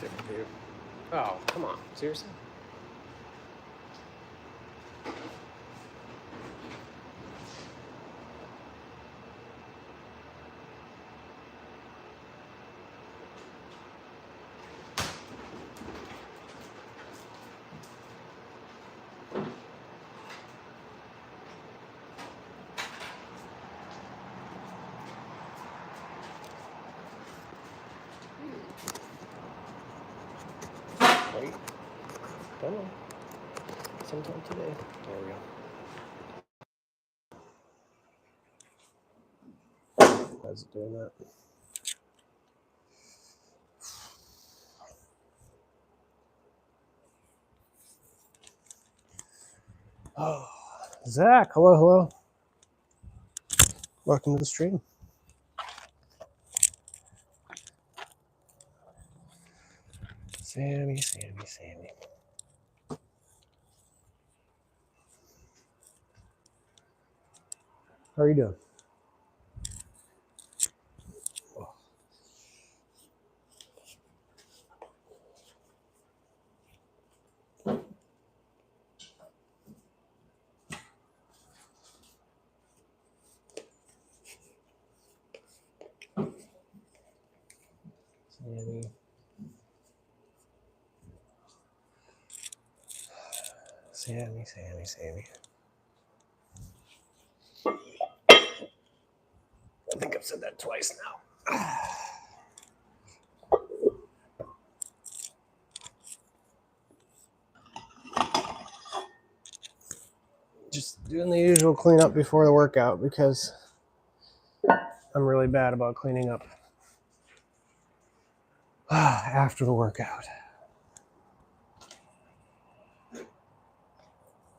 different, dude. Oh, come on. Seriously? Wait. Come on. Sometime today. There we go. How's it doing that? Oh, Zach, hello. Welcome to the stream. Sammy. How are you doing? Sammy. I think I've said that twice now. Just doing the usual cleanup before the workout because I'm really bad about cleaning up after the workout.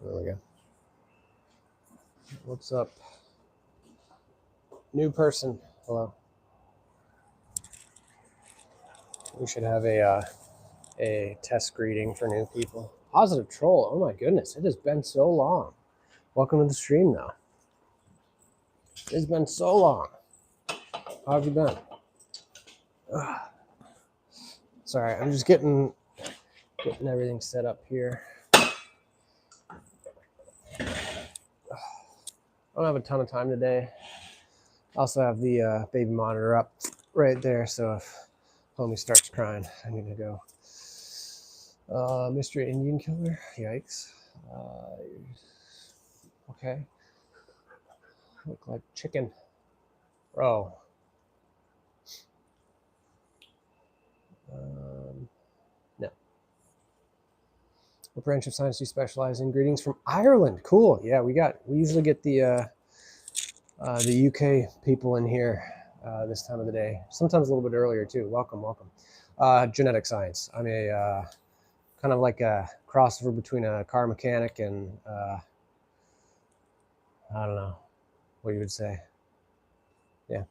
There we go. What's up? New person. Hello. We should have a test greeting for new people. Positive troll. Oh my goodness. It has been so long. Welcome to the stream now. It's been so long. How have you been? Sorry, I'm just getting everything set up here. I don't have a ton of time today. I also have the baby monitor up right there, so if homie starts crying, I'm gonna go. Mr. Indian Killer, yikes. Okay. Look like chicken. Bro. No. What branch of science do you specialize in? Greetings from Ireland. Cool. Yeah, we usually get the UK people in here this time of the day. Sometimes a little bit earlier too. Welcome. Genetic science. I'm a kind of like a crossover between a car mechanic and I don't know what you would say. Yeah.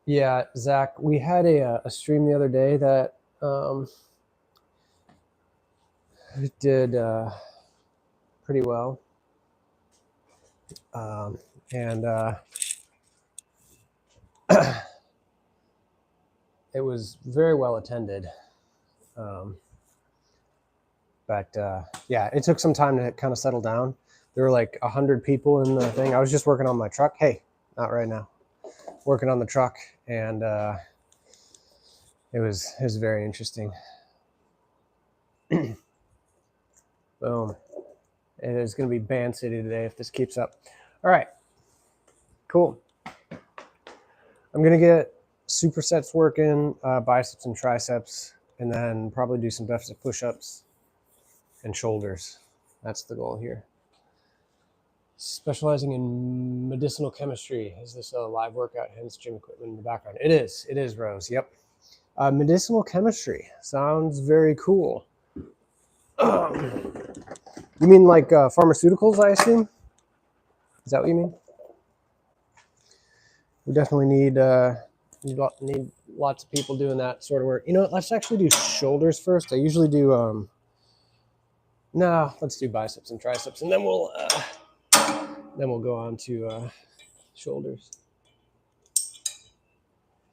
Yeah, Zach, we had a stream the other day that did pretty well. And it was very well attended. But yeah, it took some time to kind of settle down. There were like 100 people in the thing. I was just working on my truck. Hey, not right now. Working on the truck, and it was very interesting. Boom. It is going to be Band City today if this keeps up. All right. Cool. I'm going to get supersets working, biceps and triceps, and then probably do some deficit push-ups and shoulders. That's the goal here. Specializing in medicinal chemistry. Is this a live workout, hence gym equipment in the background? It is, Rose. Yep. Medicinal chemistry. Sounds very cool. You mean like pharmaceuticals, I assume? Is that what you mean? We definitely need lots of people doing that sort of work. You know what? Let's actually do shoulders first. I usually do... No, let's do biceps and triceps, and then we'll go on to shoulders.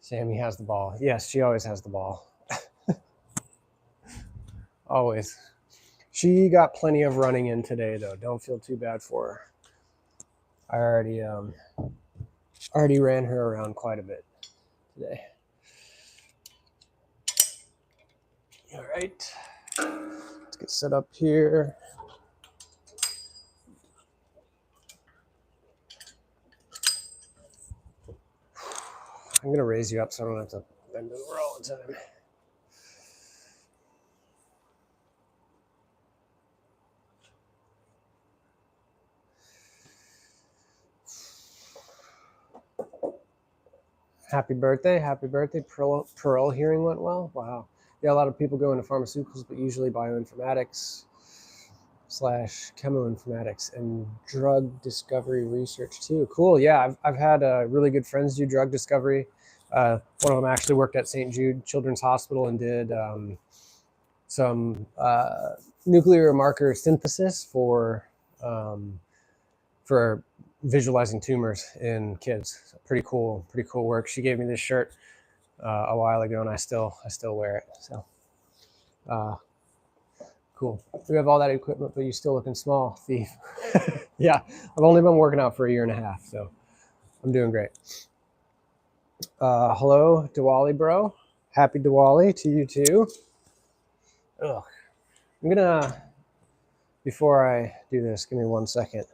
Sammy has the ball. Yes, she always has the ball. Always. She got plenty of running in today, though. Don't feel too bad for her. I already ran her around quite a bit today. All right. Let's get set up here. I'm going to raise you up so I don't have to bend over all the time. Happy birthday. Pearl hearing went well. Wow. Yeah, a lot of people go into pharmaceuticals, but usually bioinformatics / chemoinformatics and drug discovery research too. Cool. Yeah, I've had really good friends do drug discovery. One of them actually worked at St. Jude Children's Hospital and did some nuclear marker synthesis for visualizing tumors in kids. Pretty cool work. She gave me this shirt a while ago, and I still wear it. So cool. We have all that equipment, but you're still looking small, thief. Yeah, I've only been working out for 1.5 years, so I'm doing great. Hello, Diwali, bro. Happy Diwali to you too. Ugh. I'm gonna, before I do this, give me 1 second.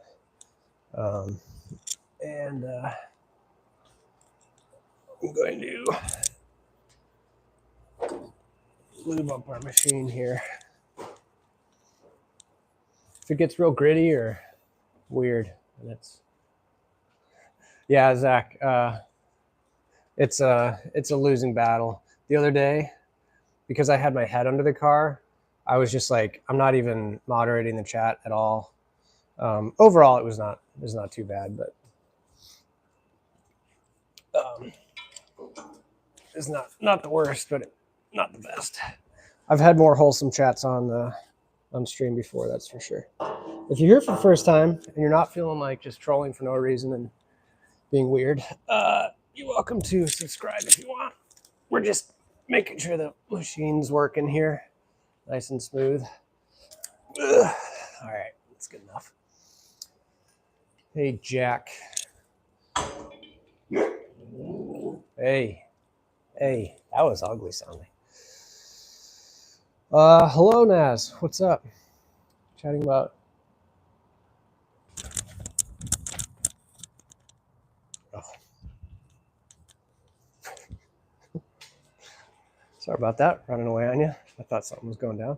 And I'm going to lube up our machine here. If it gets real gritty or weird, and yeah, Zach, it's a losing battle. The other day, because I had my head under the car, I was just like, I'm not even moderating the chat at all. Overall, it was not too bad, but it's not the worst, but not the best. I've had more wholesome chats on stream before, that's for sure. If you're here for the first time and you're not feeling like just trolling for no reason and being weird, you're welcome to subscribe if you want. We're just making sure the machine's working here nice and smooth. Ugh. All right, that's good enough. Hey, Jack. Hey, that was ugly sounding. Hello, Naz. What's up? Chatting about. Oh. Sorry about that. Running away on you. I thought something was going down.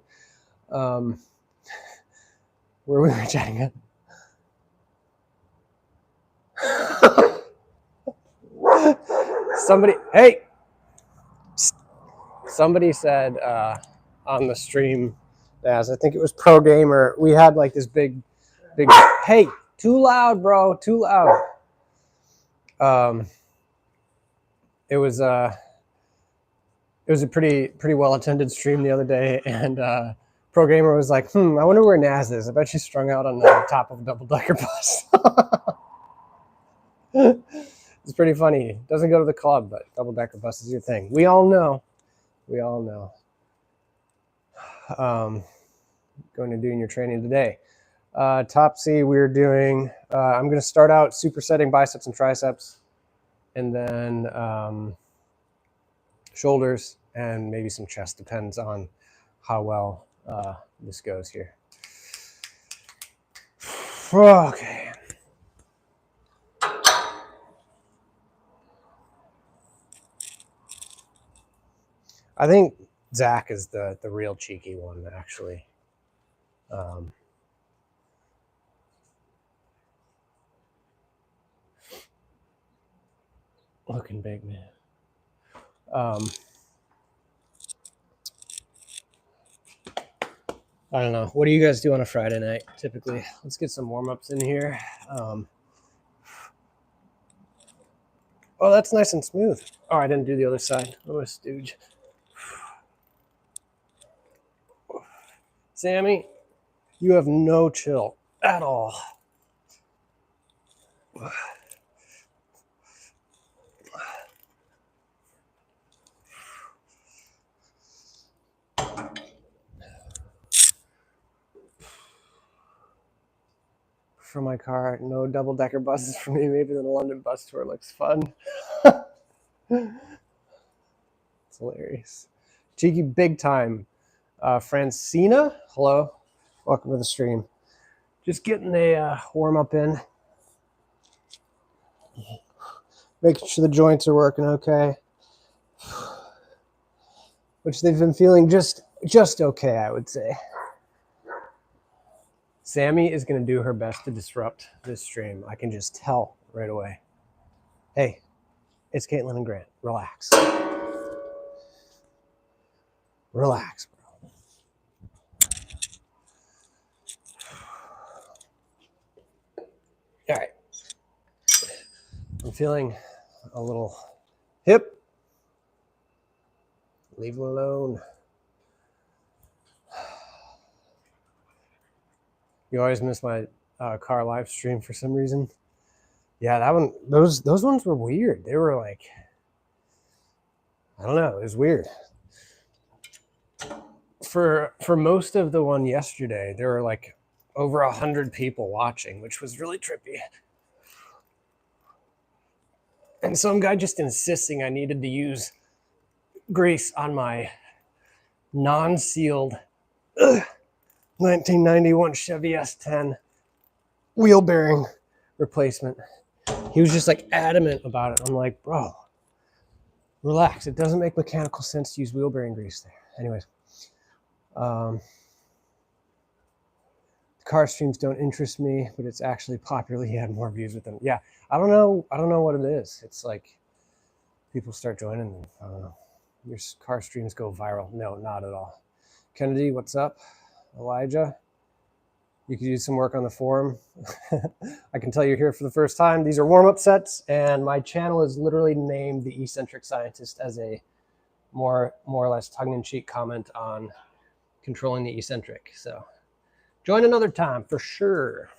Where were we chatting at? Somebody said on the stream, as I think it was Pro Gamer, we had like this big, hey, too loud, bro, too loud. It was a pretty well attended stream the other day, and Pro Gamer was like, I wonder where Naz is. I bet she's strung out on the top of a double-decker bus. It's pretty funny. Doesn't go to the club, but double-decker bus is your thing. We all know. Going to doing your training today. Topsy, we're doing, I'm going to start out supersetting biceps and triceps, and then shoulders and maybe some chest. Depends on how well this goes here. Okay. I think Zach is the real cheeky one, actually. Looking big, man. I don't know. What do you guys do on a Friday night, typically? Let's get some warm-ups in here. Oh, that's nice and smooth. Oh, I didn't do the other side. I'm a stooge. Sammy, you have no chill at all. from my car. No double-decker buses for me. Maybe the London bus tour looks fun. It's hilarious. Cheeky big time. Francina, hello. Welcome to the stream. Just getting a warm-up in. Making sure the joints are working okay. Which they've been feeling just okay, I would say. Sammy is going to do her best to disrupt this stream. I can just tell right away. Hey, it's Caitlin and Grant. Relax. Relax, bro. All right. I'm feeling a little hip. Leave it alone. You always miss my car live stream for some reason. Yeah, that one. Those ones were weird. They were like, I don't know. It was weird. For most of the one yesterday, there were like over 100 people watching, which was really trippy. And some guy just insisting I needed to use grease on my non-sealed 1991 Chevy S10 wheel bearing replacement. He was just like adamant about it. I'm like, bro, relax. It doesn't make mechanical sense to use wheel bearing grease there. Anyways, the car streams don't interest me, but it's actually popular. He had more views with them. Yeah, I don't know what it is. It's like people start joining. I don't know. Your car streams go viral. No, not at all. Kennedy, what's up? Elijah, you could use some work on the forum. I can tell you're here for the first time. These are warm-up sets, and my channel is literally named The Eccentric Scientist as a more or less tongue-in-cheek comment on controlling the eccentric. So join another time for sure.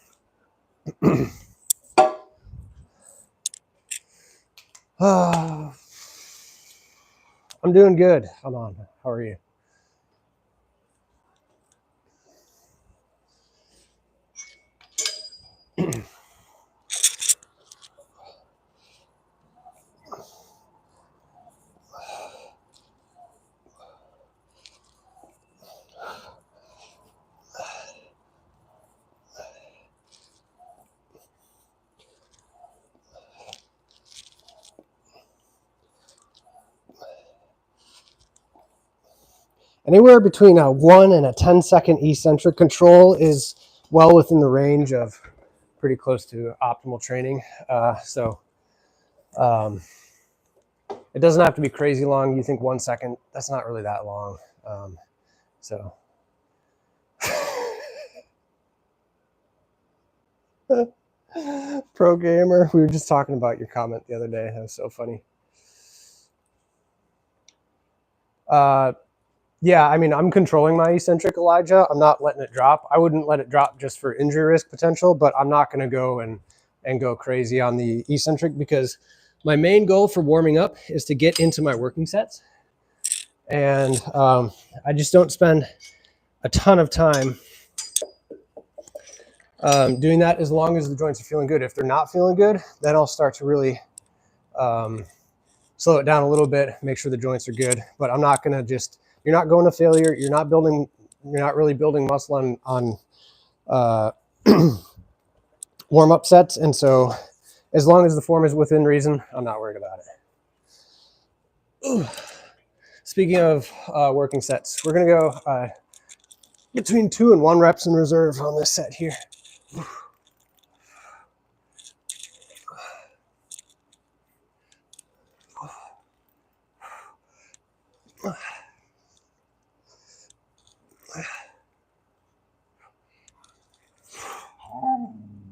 I'm doing good. Hold on. How are you? Anywhere between a 1 and a 10-second eccentric control is well within the range of pretty close to optimal training. It doesn't have to be crazy long. You think 1 second, that's not really that long. Pro gamer, we were just talking about your comment the other day. That was so funny. Yeah, I mean, I'm controlling my eccentric, Elijah. I'm not letting it drop. I wouldn't let it drop just for injury risk potential, but I'm not going to go and go crazy on the eccentric because my main goal for warming up is to get into my working sets. And I just don't spend a ton of time doing that as long as the joints are feeling good. If they're not feeling good, then I'll start to really slow it down a little bit, make sure the joints are good. But I'm not going to just... You're not going to failure. You're not really building muscle on warm-up sets. And so as long as the form is within reason, I'm not worried about it. Ooh. Speaking of working sets, we're going to go between 2 and 1 reps in reserve on this set here.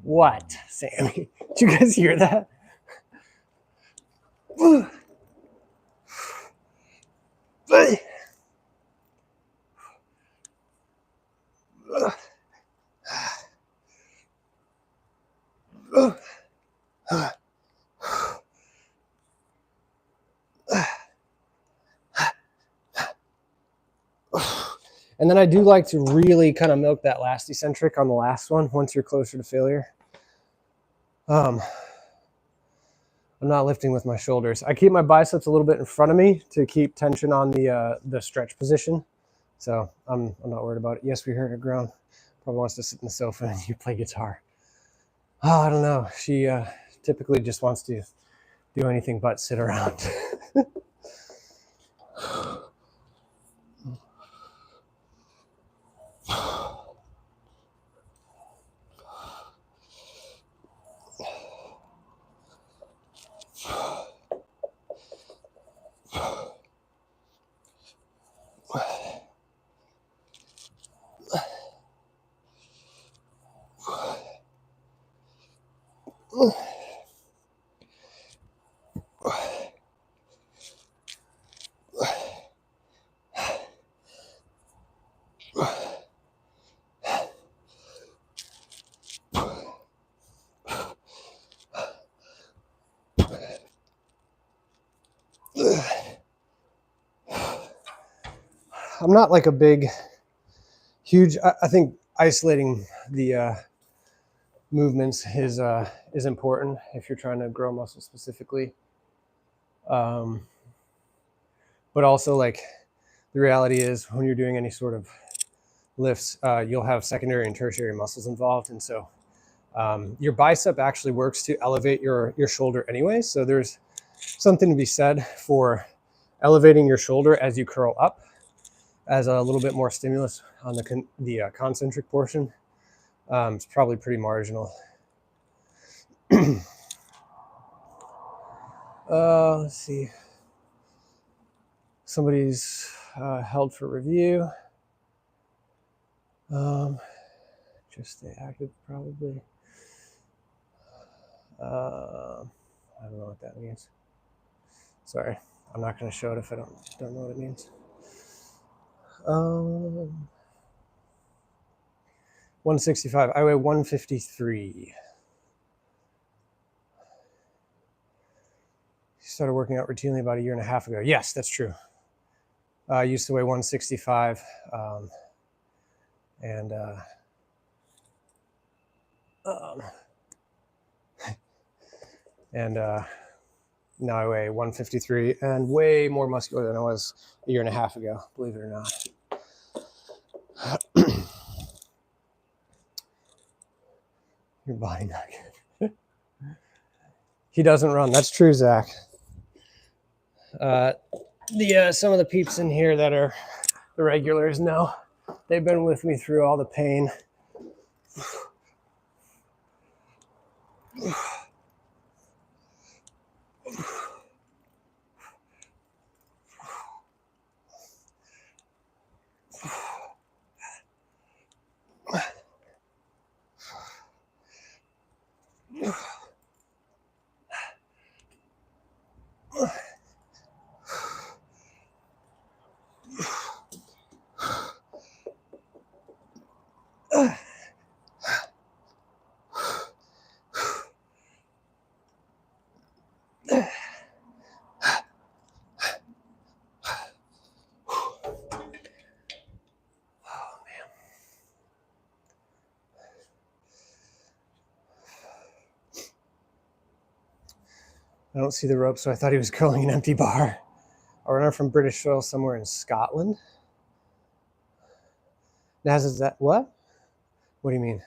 What, Sammy? Did you guys hear that? And then I do like to really kind of milk that last eccentric on the last one once you're closer to failure. I'm not lifting with my shoulders. I keep my biceps a little bit in front of me to keep tension on the stretch position. So I'm not worried about it. Yes, we heard her groan. Probably wants to sit in the sofa and you play guitar. Oh, I don't know. She typically just wants to do anything but sit around. I'm not like a big, huge. I think isolating the movements is important if you're trying to grow muscle specifically. But also, like, the reality is when you're doing any sort of lifts, you'll have secondary and tertiary muscles involved, and so your bicep actually works to elevate your shoulder anyway. So there's something to be said for elevating your shoulder as you curl up, as a little bit more stimulus on the concentric portion. It's probably pretty marginal. Let's see. Somebody's held for review. Just stay active, probably. I don't know what that means. Sorry, I'm not going to show it if I don't know what it means. 165. I weigh 153. Started working out routinely about 1.5 years ago. Yes, that's true. I used to weigh 165, and now I weigh 153 and way more muscular than I was 1.5 years ago, believe it or not. Your body not good. He doesn't run. That's true, Zach. Some of the peeps in here that are the regulars know. They've been with me through all the pain. I don't see the rope, so I thought he was curling an empty bar. A runner from British soil somewhere in Scotland. Naz, is that what? What do you mean?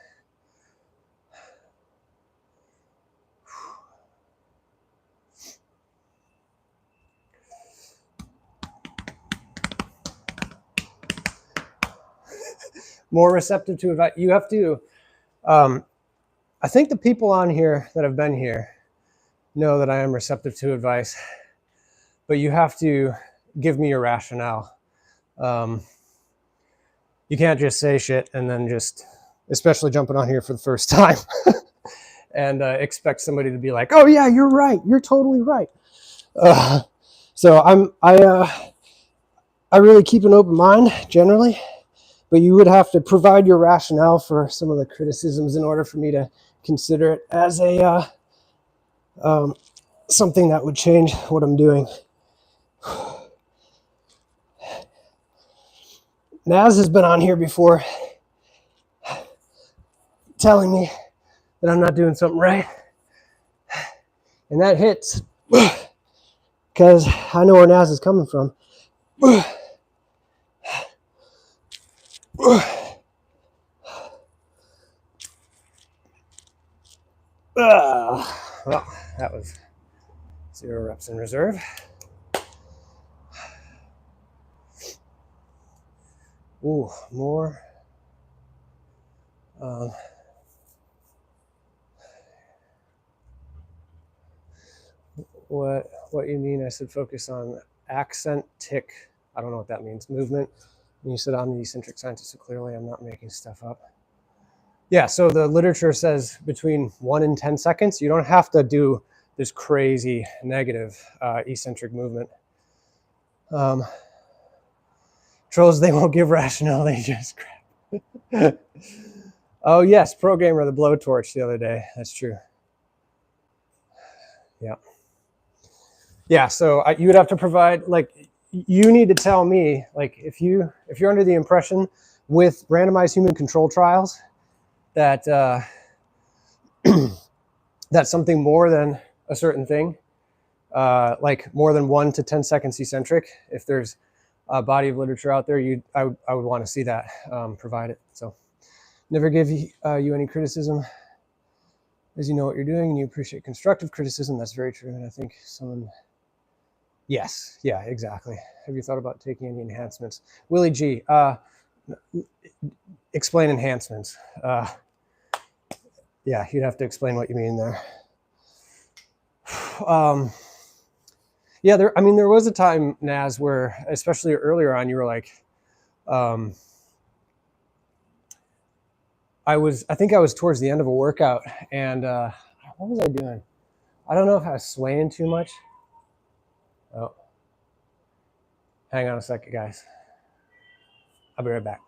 More receptive to advice. You have to. I think the people on here that have been here know that I am receptive to advice, but you have to give me your rationale. You can't just say shit and then just, especially jumping on here for the first time, and expect somebody to be like, "Oh yeah, you're right. You're totally right." So I really keep an open mind generally, but you would have to provide your rationale for some of the criticisms in order for me to consider it as a something that would change what I'm doing. Naz has been on here before telling me that I'm not doing something right. And that hits because I know where Naz is coming from. Well, that was 0 reps in reserve. Ooh, more. What you mean? I said focus on accent tick. I don't know what that means. Movement. And you said I'm the eccentric scientist, so clearly I'm not making stuff up. Yeah, so the literature says between 1 and 10 seconds. You don't have to do this crazy negative eccentric movement. Trolls, they won't give rationale, they just crap. Oh yes, programmer the blowtorch the other day. That's true. Yeah. Yeah, so you would have to provide, like, you need to tell me, like, if you're under the impression with randomized human control trials that that's something more than a certain thing, like more than 1 to 10 seconds eccentric, if there's a body of literature out there, I would want to see that provided. So never give you any criticism, as you know what you're doing and you appreciate constructive criticism. That's very true. And I think someone, yes, yeah, exactly. Have you thought about taking any enhancements? Willie G, explain enhancements. Yeah, you'd have to explain what you mean there. Yeah, there was a time, Naz, where, especially earlier on, you were like, I think I was towards the end of a workout, and what was I doing? I don't know if I was swaying too much. Oh, hang on a second, guys. I'll be right back.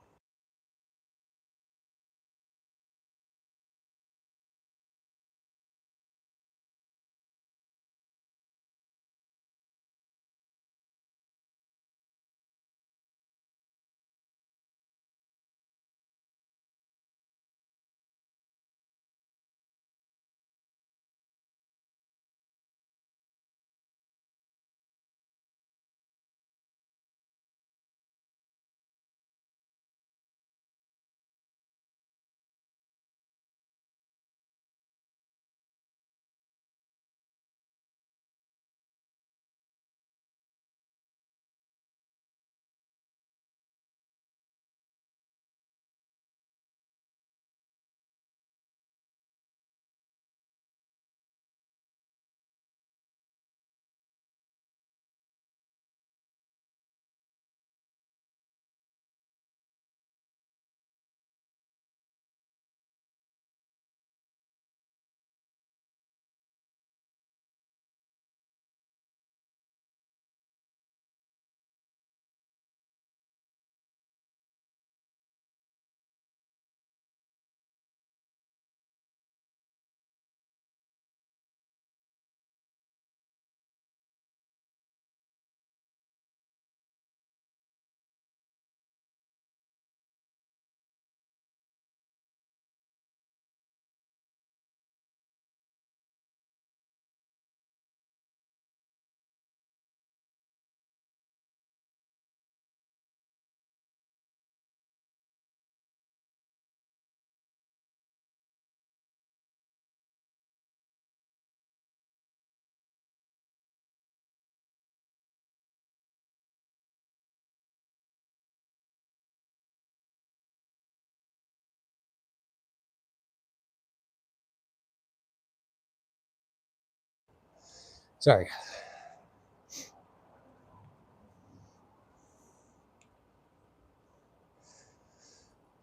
Sorry.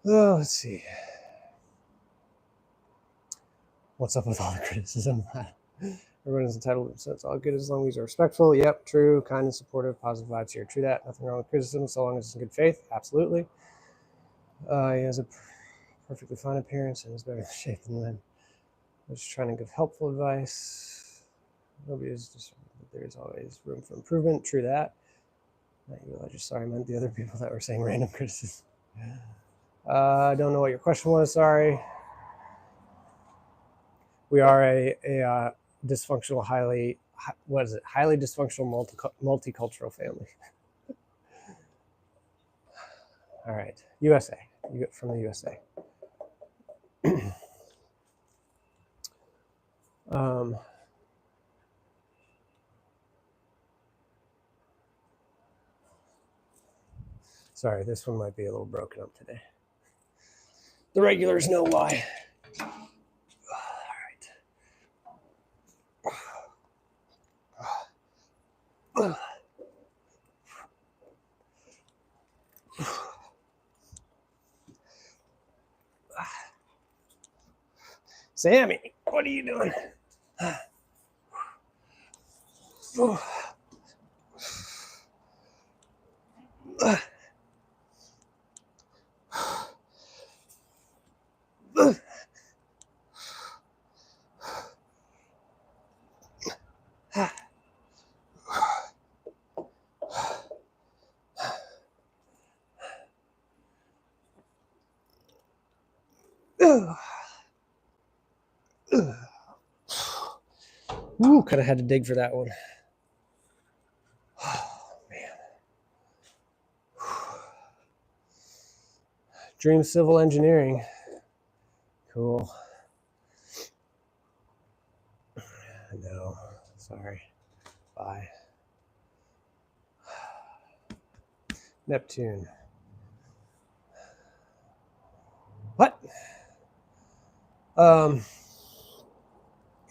Oh, let's see. What's up with all the criticism? Everyone is entitled, so it's all good as long as you're respectful. Yep, true. Kind and supportive, positive vibes here. True that. Nothing wrong with criticism so long as it's in good faith. Absolutely. He has a perfectly fine appearance and is better in shape than men. I'm just trying to give helpful advice. Nobody is just, there's always room for improvement. True that. Not you, I just sorry, I meant the other people that were saying random criticism. I don't know what your question was. Sorry. We are dysfunctional, highly dysfunctional multicultural family. All right, USA. You get from the USA. Sorry, this one might be a little broken up today. The regulars know why. All right. Sammy, what are you doing? Ooh, could have had to dig for that one. Oh, man. Dream civil engineering. Cool. No, sorry. Bye. Neptune. What?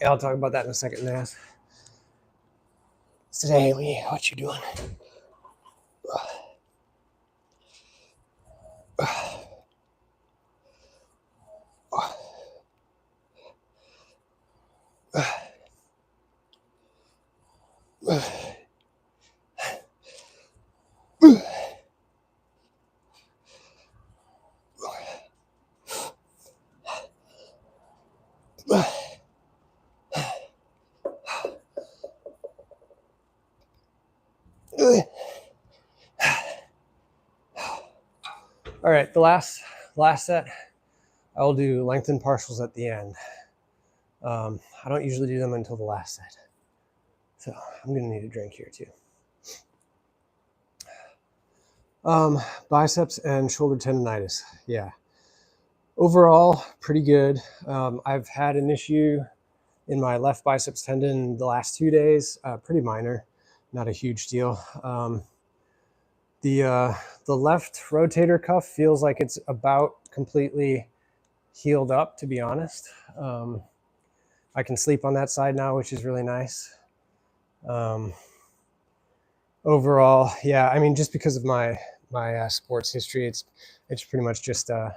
Yeah, I'll talk about that in a second, Naz. Today, what you doing? All right, the last set, I'll do lengthened partials at the end. I don't usually do them until the last set. So I'm gonna need a drink here too. Biceps and shoulder tendonitis. Yeah. Overall, pretty good. I've had an issue in my left biceps tendon the last 2 days, pretty minor, not a huge deal. The left rotator cuff feels like it's about completely healed up, to be honest. I can sleep on that side now, which is really nice. Overall, yeah, I mean, just because of my sports history, it's pretty much just a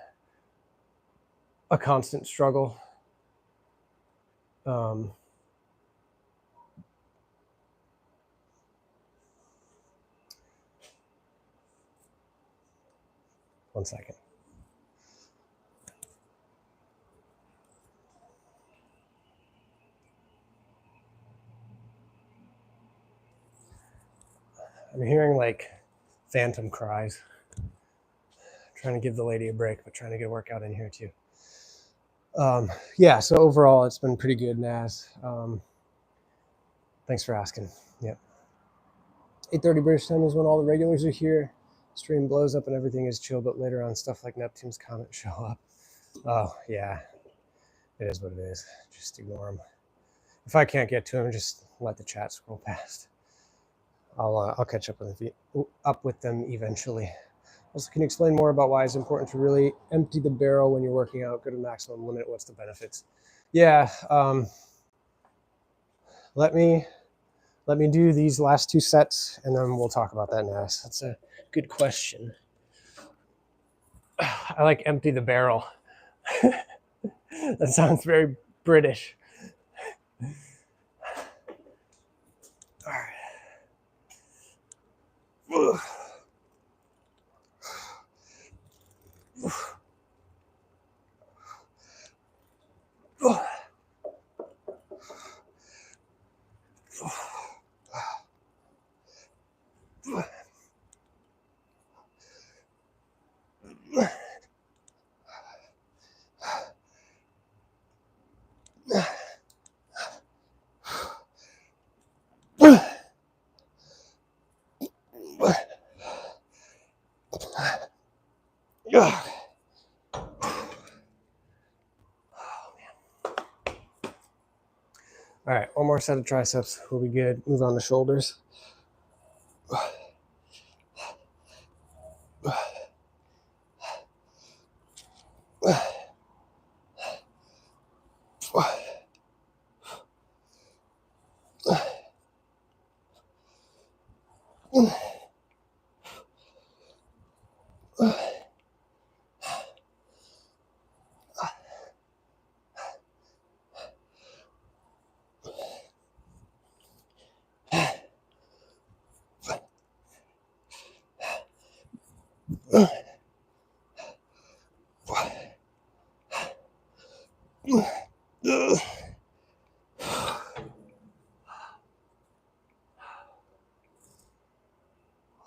constant struggle. One second. I'm hearing like phantom cries. Trying to give the lady a break, but trying to get a workout in here too. Yeah, so overall, it's been pretty good, Naz. Thanks for asking. Yep. 8:30 British time is when all the regulars are here. Stream blows up and everything is chill, but later on, stuff like Neptune's comet show up. Oh, yeah. It is what it is. Just ignore them. If I can't get to them, just let the chat scroll past. I'll catch up with them eventually. Also, can you explain more about why it's important to really empty the barrel when you're working out? Go to maximum limit. What's the benefits? Yeah. Let me do these last 2 sets, and then we'll talk about that next. That's a good question. I like empty the barrel. That sounds very British. All right. Ugh. All right, one more set of triceps. We'll be good. Move on to shoulders.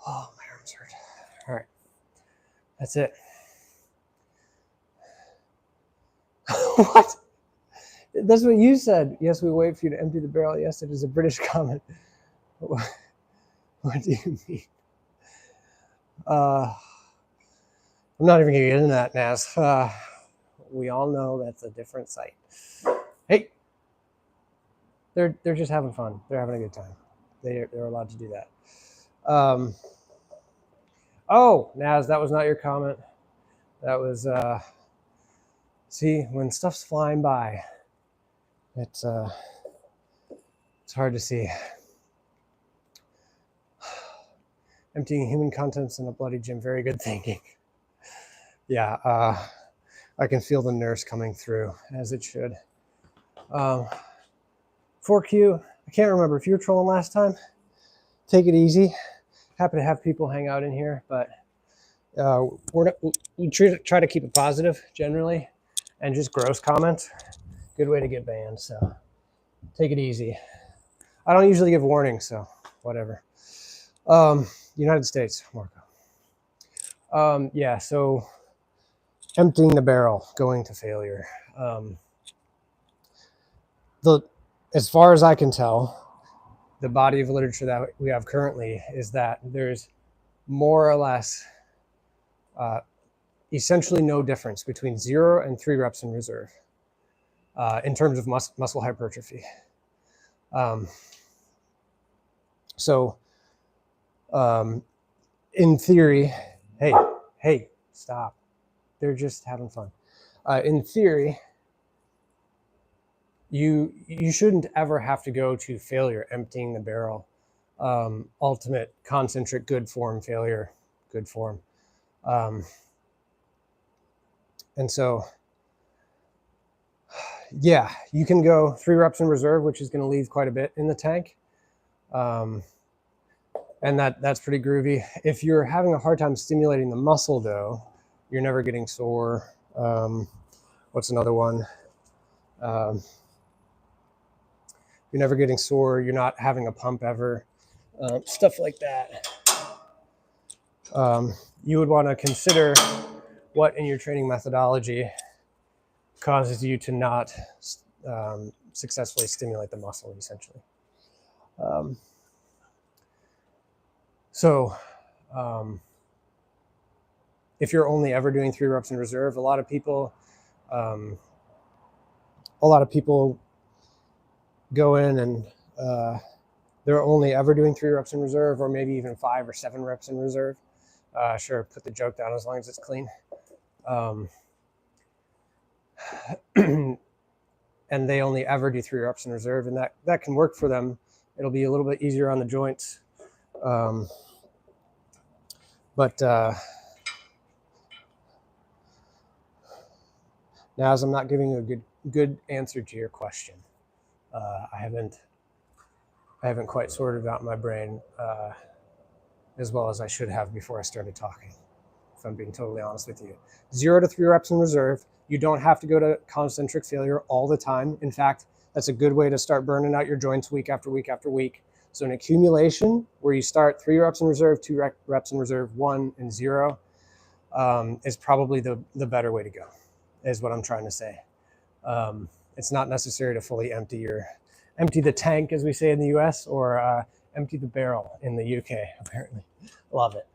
Oh, my arms hurt. All right, that's it. What? That's what you said. Yes, we wait for you to empty the barrel. Yes, it is a British comment. What do you mean? I'm not even going to get into that, Naz. We all know that's a different site. Hey, they're just having fun. They're having a good time. They're allowed to do that. Oh, Naz, that was not your comment. That was, see, when stuff's flying by, it's hard to see. Emptying human contents in a bloody gym. Very good thinking. Yeah, I can feel the nurse coming through, as it should. 4Q, I can't remember if you were trolling last time. Take it easy. Happy to have people hang out in here, but we try to keep it positive generally, and just gross comments. Good way to get banned, so take it easy. I don't usually give warnings, so whatever. United States, Marco. Yeah, so emptying the barrel, going to failure. As far as I can tell, the body of literature that we have currently is that there's more or less essentially no difference between 0 and 3 reps in reserve in terms of muscle hypertrophy. In theory, hey, stop. They're just having fun. In theory, you shouldn't ever have to go to failure, emptying the barrel. Ultimate concentric good form, failure, good form. And so, yeah, you can go 3 reps in reserve, which is going to leave quite a bit in the tank. And that's pretty groovy. If you're having a hard time stimulating the muscle, though, you're never getting sore. What's another one? You're never getting sore. You're not having a pump ever. Stuff like that. You would want to consider what in your training methodology causes you to not successfully stimulate the muscle, essentially. If you're only ever doing 3 reps in reserve, a lot of people go in and they're only ever doing 3 reps in reserve, or maybe even 5 or 7 reps in reserve. Sure, put the joke down as long as it's clean. And they only ever do 3 reps in reserve, and that can work for them. It'll be a little bit easier on the joints. Now, as I'm not giving a good answer to your question, I haven't quite sorted out my brain as well as I should have before I started talking, if I'm being totally honest with you. 0 to 3 reps in reserve. You don't have to go to concentric failure all the time. In fact, that's a good way to start burning out your joints week after week after week. So an accumulation where you start 3 reps in reserve, 2 reps in reserve, 1 and 0 is probably the better way to go, is what I'm trying to say. It's not necessary to fully empty the tank, as we say in the US, or empty the barrel in the UK, apparently. Love it.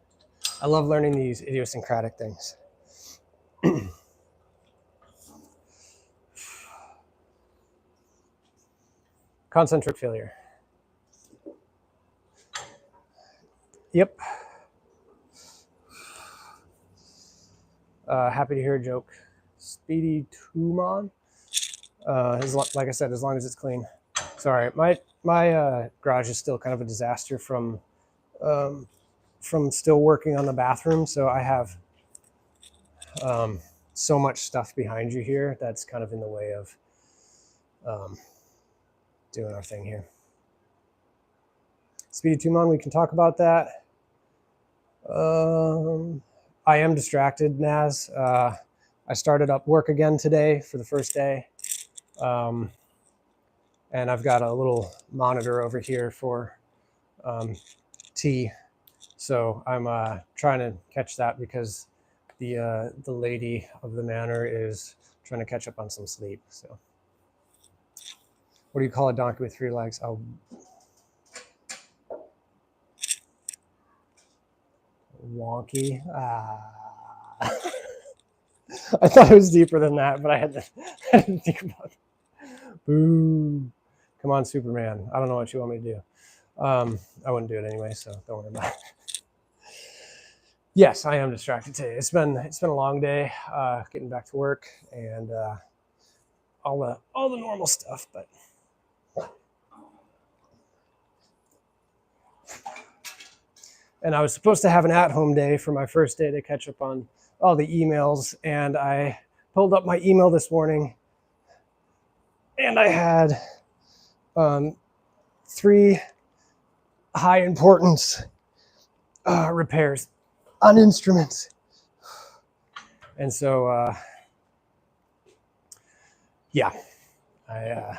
I love learning these idiosyncratic things. Concentric failure. Yep. Happy to hear a joke. Speedy Tumon. Like I said, as long as it's clean. Sorry, my garage is still kind of a disaster from still working on the bathroom. So I have so much stuff behind you here that's kind of in the way of doing our thing here. Speedy Tumon, we can talk about that. I am distracted, Naz. I started up work again today for the first day. And I've got a little monitor over here for tea. So I'm trying to catch that because the lady of the manor is trying to catch up on some sleep. So what do you call a donkey with 3 legs? Oh, wonky. I thought it was deeper than that, but I had to think about it. Boo. Come on, Superman. I don't know what you want me to do. I wouldn't do it anyway, so don't worry about it. Yes, I am distracted today. It's been a long day, getting back to work and all the normal stuff, but and I was supposed to have an at-home day for my first day to catch up on all the emails, and I pulled up my email this morning and I had 3 high importance repairs on instruments. And so, yeah, I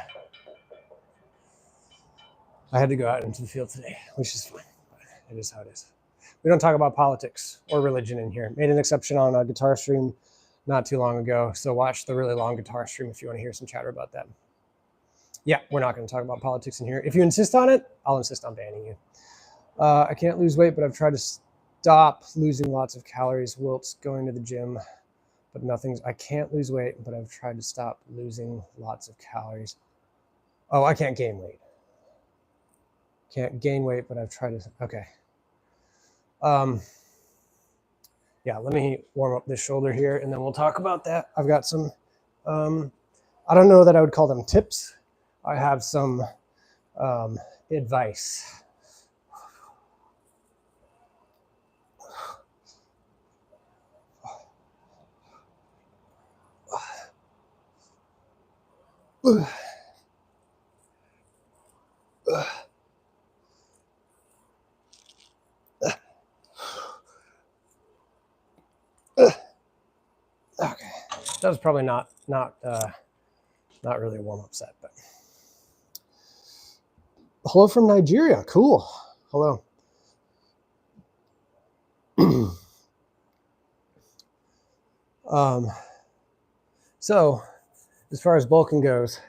had to go out into the field today, which is fine. It is how it is. We don't talk about politics or religion in here. Made an exception on a guitar stream not too long ago. So watch the really long guitar stream if you want to hear some chatter about that. Yeah, we're not going to talk about politics in here. If you insist on it, I'll insist on banning you. I can't lose weight, but I've tried to stop losing lots of calories whilst going to the gym. But I can't lose weight, but I've tried to stop losing lots of calories. Oh, I can't gain weight. Can't gain weight, but I've tried to, okay. Yeah, let me warm up this shoulder here and then we'll talk about that. I've got some, I don't know that I would call them tips. I have some advice. Okay, that was probably not really a warm-up set, but hello from Nigeria. Cool. Hello. So as far as bulking goes,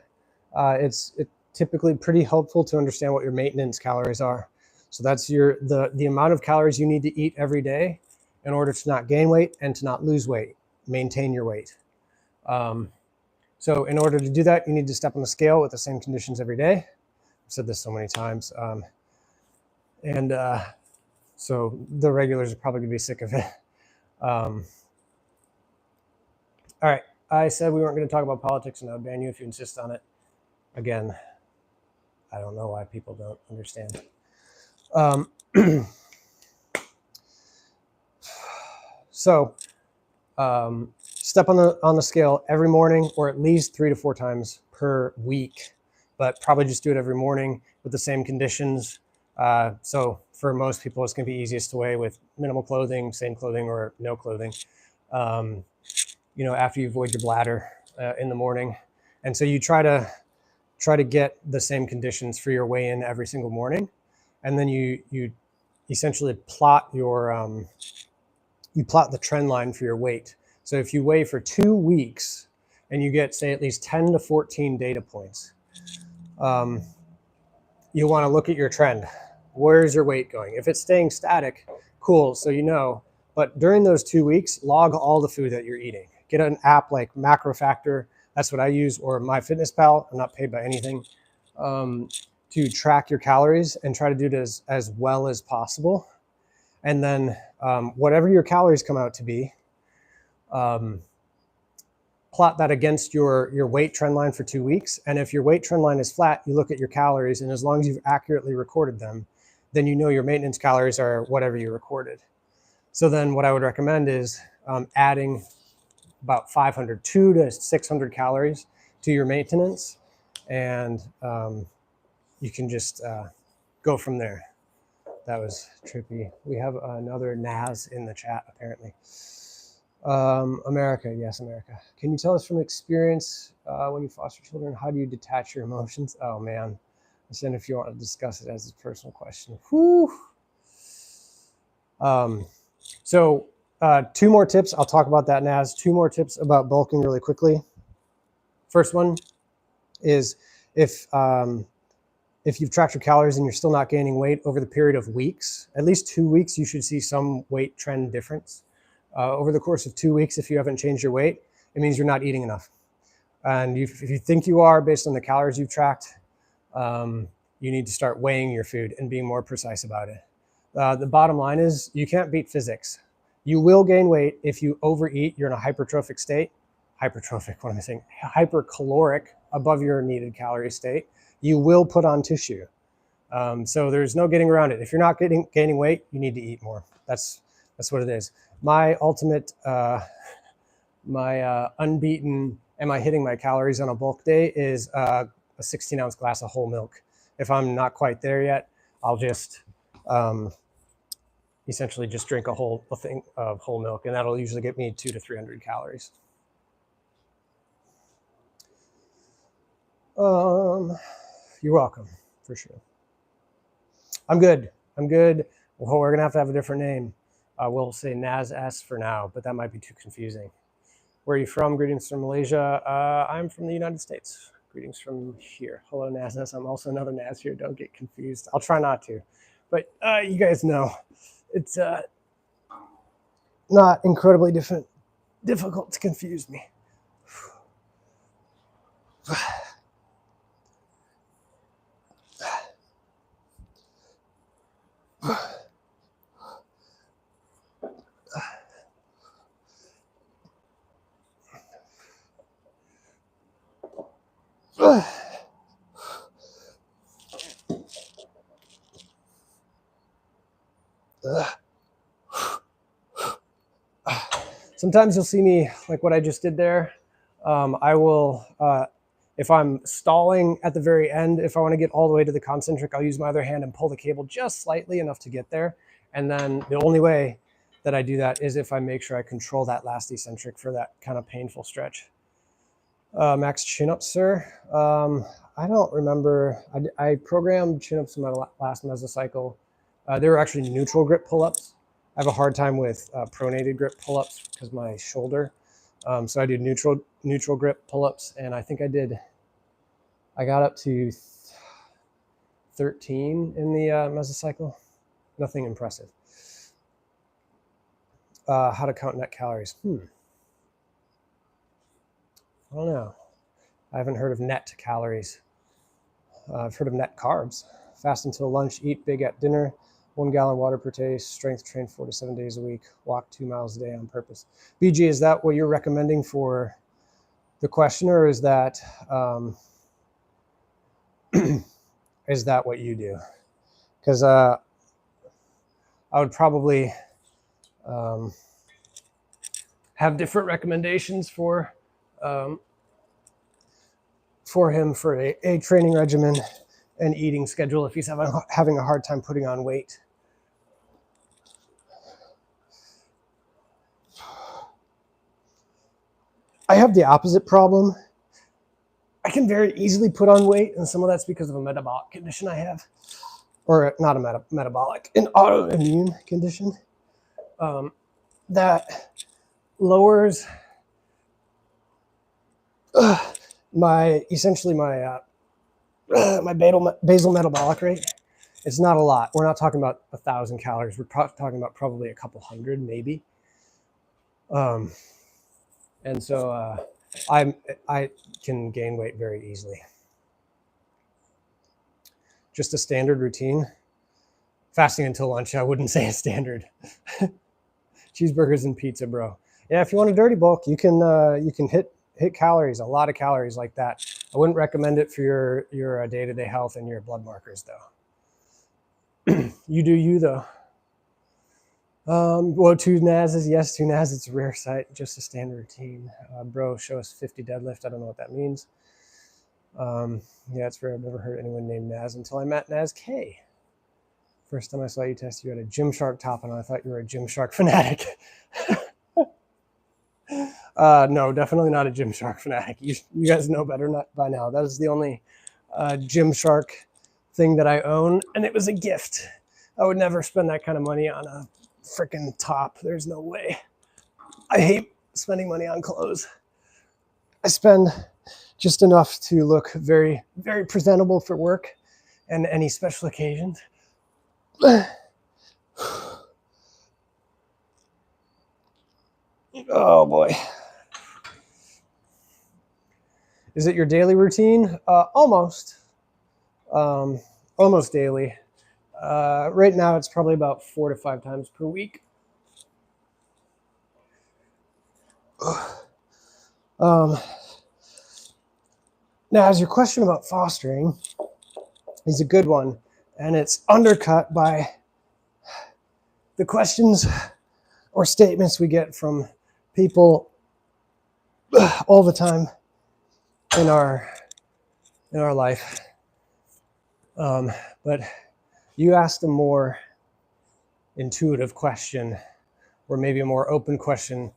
it's typically pretty helpful to understand what your maintenance calories are. So that's the amount of calories you need to eat every day in order to not gain weight and to not lose weight, maintain your weight. So in order to do that, you need to step on the scale with the same conditions every day. I've said this so many times. So the regulars are probably gonna be sick of it. All right, I said we weren't gonna talk about politics and I would ban you if you insist on it. Again, I don't know why people don't understand. So step on the scale every morning, or at least 3 to 4 times per week, but probably just do it every morning with the same conditions. So for most people, it's going to be easiest to weigh with minimal clothing, same clothing, or no clothing. You know, after you void your bladder in the morning, and so you try to get the same conditions for your weigh-in every single morning, and then you essentially plot your you plot the trend line for your weight. So if you weigh for 2 weeks and you get, say, at least 10 to 14 data points, you want to look at your trend. Where's your weight going? If it's staying static, cool, so you know. But during those 2 weeks, log all the food that you're eating. get an app like Macro Factor. That's what I use, or MyFitnessPal. I'm not paid by anything. To track your calories and try to do it as well as possible. And then whatever your calories come out to be, plot that against your weight trend line for 2 weeks. And if your weight trend line is flat, you look at your calories, and as long as you've accurately recorded them, then you know your maintenance calories are whatever you recorded. So then what I would recommend is adding about 500, 200 to 600 calories to your maintenance, and you can just go from there. That was trippy. We have another Naz in the chat, apparently. America, yes, America. Can you tell us from experience when you foster children, how do you detach your emotions? Oh, man. And if you want to discuss it as a personal question. Whew. So 2 more tips. I'll talk about that, Naz. 2 more tips about bulking really quickly. First one is if you've tracked your calories and you're still not gaining weight over the period of weeks, at least 2 weeks, you should see some weight trend difference. Over the course of 2 weeks, if you haven't changed your weight, it means you're not eating enough. And if you think you are based on the calories you've tracked, you need to start weighing your food and being more precise about it. The bottom line is you can't beat physics. You will gain weight if you overeat, you're in a hypertrophic state. Hypertrophic, what am I saying? Hypercaloric, above your needed calorie state. You will put on tissue. So there's no getting around it. If you're not gaining weight, you need to eat more. That's what it is. My ultimate, unbeaten, am I hitting my calories on a bulk day is a 16-ounce glass of whole milk. If I'm not quite there yet, I'll just essentially just drink a thing of whole milk, and that'll usually get me 200 to 300 calories. You're welcome, for sure. I'm good. Well, we're gonna have a different name. We'll say Naz S for now, but that might be too confusing. Where are you from? Greetings from Malaysia. I'm from the United States. Greetings from here. Hello, Naz S. I'm also another Naz here. Don't get confused. I'll try not to. But you guys know, it's not incredibly difficult to confuse me. Sometimes you'll see me like what I just did there. I will, if I'm stalling at the very end, if I want to get all the way to the concentric, I'll use my other hand and pull the cable just slightly enough to get there. And then the only way that I do that is if I make sure I control that last eccentric for that kind of painful stretch. Max chin-ups, sir. I don't remember. I programmed chin-ups in my last mesocycle. They were actually neutral grip pull-ups. I have a hard time with pronated grip pull-ups because my shoulder. So I do neutral grip pull-ups, and I think I got up to 13 in the mesocycle. Nothing impressive. How to count net calories? I don't know. I haven't heard of net calories. I've heard of net carbs. Fast until lunch, eat big at dinner, 1 gallon water per day, strength train 4 to 7 days a week, walk 2 miles a day on purpose. BG, is that what you're recommending for the questioner, or is that is that what you do? Because I would probably have different recommendations for him for a training regimen and eating schedule if he's having a hard time putting on weight. I have the opposite problem. I can very easily put on weight, and some of that's because of a metabolic condition I have. Or not a metabolic, an autoimmune condition that lowers my basal metabolic rate. It's not a lot. We're not talking about 1,000 calories. We're talking about probably a couple hundred, maybe. And so I can gain weight very easily. Just a standard routine. Fasting until lunch, I wouldn't say a standard. Cheeseburgers and pizza, bro. Yeah, if you want a dirty bulk, you can hit calories, a lot of calories like that. I wouldn't recommend it for your day-to-day health and your blood markers, though. You do you, though. Well, 2 NASs, yes, 2 NAS. It's a rare sight, just a standard routine. Bro, show us 50 deadlift. I don't know what that means. Yeah, it's rare. I've never heard anyone named Naz until I met Naz K. First time I saw you test, you had a Gymshark top on. I thought you were a Gymshark fanatic. No, definitely not a Gymshark fanatic. You guys know better not by now. That is the only Gymshark thing that I own, and it was a gift. I would never spend that kind of money on a freaking top. There's no way. I hate spending money on clothes. I spend just enough to look very, very presentable for work and any special occasions. Oh boy. Is it your daily routine? Almost. Almost daily. Right now it's probably about 4 to 5 times per week. Now, as your question about fostering is a good one, and it's undercut by the questions or statements we get from people all the time in our life. But you asked a more intuitive question, or maybe a more open question.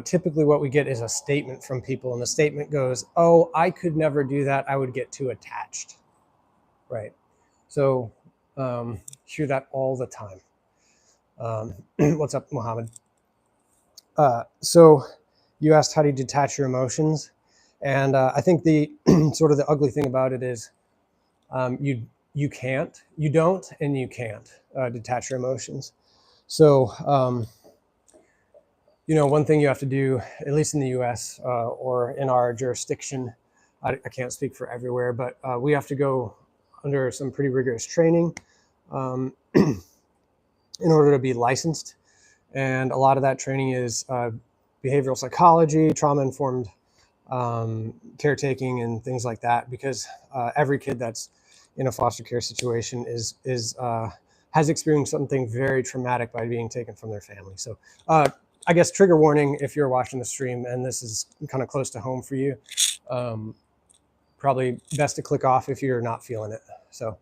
Typically what we get is a statement from people, and the statement goes, oh, I could never do that. I would get too attached, right? So hear that all the time. What's up, Mohammed? So you asked, how do you detach your emotions? And I think the sort of the ugly thing about it is you can't, you don't, and you can't detach your emotions. So, one thing you have to do, at least in the US or in our jurisdiction, I can't speak for everywhere, but we have to go under some pretty rigorous training in order to be licensed. And a lot of that training is behavioral psychology, trauma-informed caretaking, and things like that, because every kid that's in a foster care situation has experienced something very traumatic by being taken from their family. So I guess trigger warning if you're watching the stream and this is kind of close to home for you. Probably best to click off if you're not feeling it. So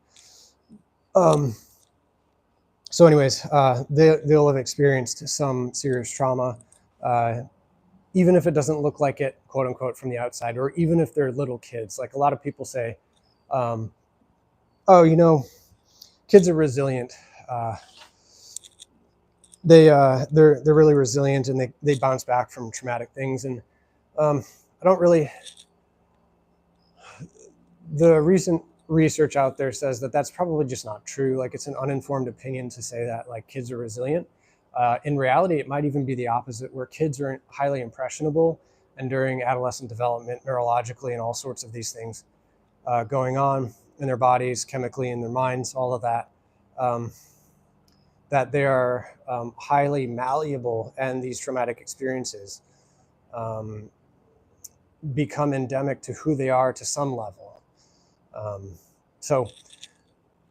anyways, they'll have experienced some serious trauma, even if it doesn't look like it, quote unquote, from the outside, or even if they're little kids. Like a lot of people say, oh, kids are resilient. They're really resilient, and they bounce back from traumatic things. And I don't really. The recent research out there says that that's probably just not true. Like, it's an uninformed opinion to say that like kids are resilient. In reality, it might even be the opposite, where kids are highly impressionable, and during adolescent development, neurologically, and all sorts of these things going on in their bodies, chemically, in their minds, all of that. That they are highly malleable, and these traumatic experiences become endemic to who they are to some level. So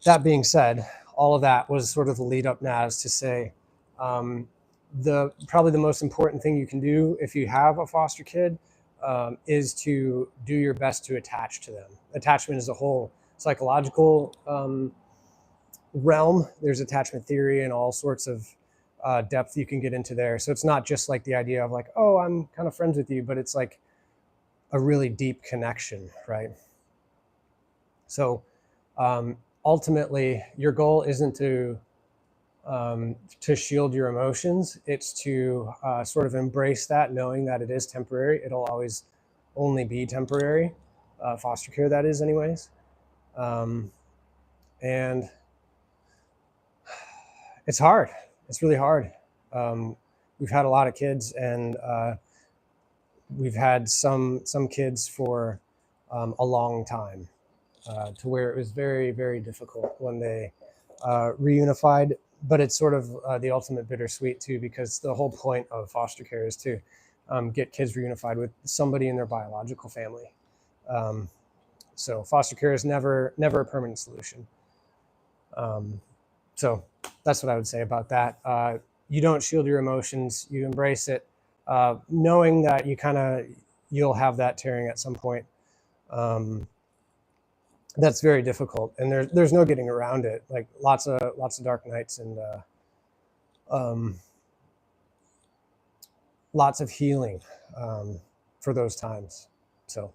that being said, all of that was sort of the lead up, Naz, to say probably the most important thing you can do if you have a foster kid is to do your best to attach to them. Attachment is a whole psychological realm. There's attachment theory and all sorts of depth you can get into there. So it's not just like the idea of like, oh, I'm kind of friends with you, but it's like a really deep connection, right? So ultimately, your goal isn't to shield your emotions. It's to sort of embrace that, knowing that it is temporary. It'll always only be temporary. Foster care, that is, anyways. And it's hard. It's really hard. We've had a lot of kids, and we've had some kids for a long time, to where it was very, very difficult when they reunified. But it's sort of the ultimate bittersweet too, because the whole point of foster care is to get kids reunified with somebody in their biological family. So foster care is never a permanent solution. So that's what I would say about that. You don't shield your emotions, you embrace it, knowing that you'll have that tearing at some point. That's very difficult, and there's no getting around it. Like lots of dark nights, and lots of healing for those times. So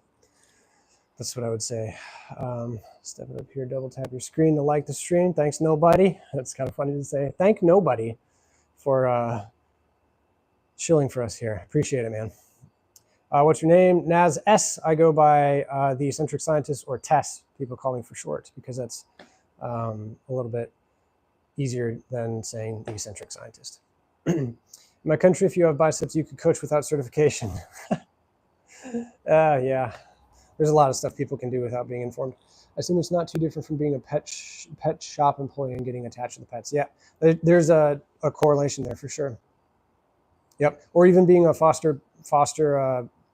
that's what I would say. Step it up here, double tap your screen to like the stream. Thanks, nobody. That's kind of funny to say. Thank nobody for shilling for us here. Appreciate it, man. What's your name? Naz S. I go by the eccentric scientist, or Tess. People call me for short, because that's a little bit easier than saying the eccentric scientist. In my country, if you have biceps, you could coach without certification. Yeah. There's a lot of stuff people can do without being informed. I assume it's not too different from being a pet shop employee and getting attached to the pets. Yeah, there's a correlation there for sure. Yep, or even being a foster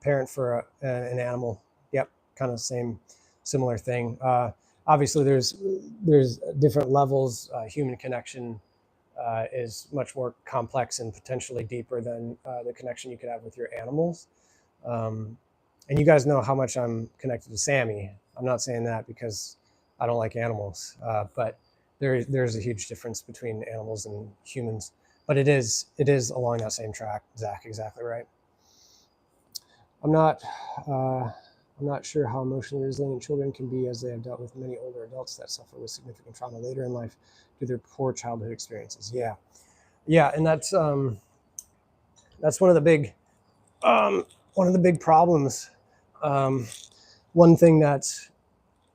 parent for an animal. Yep, kind of similar thing. Obviously, there's different levels. Human connection is much more complex and potentially deeper than the connection you could have with your animals. And you guys know how much I'm connected to Sammy. I'm not saying that because I don't like animals, but there's a huge difference between animals and humans. But it is along that same track, Zach. Exactly right. I'm not sure how emotionally resilient children can be, as they have dealt with many older adults that suffer with significant trauma later in life due to their poor childhood experiences. Yeah, and that's one of the big problems. One thing that's,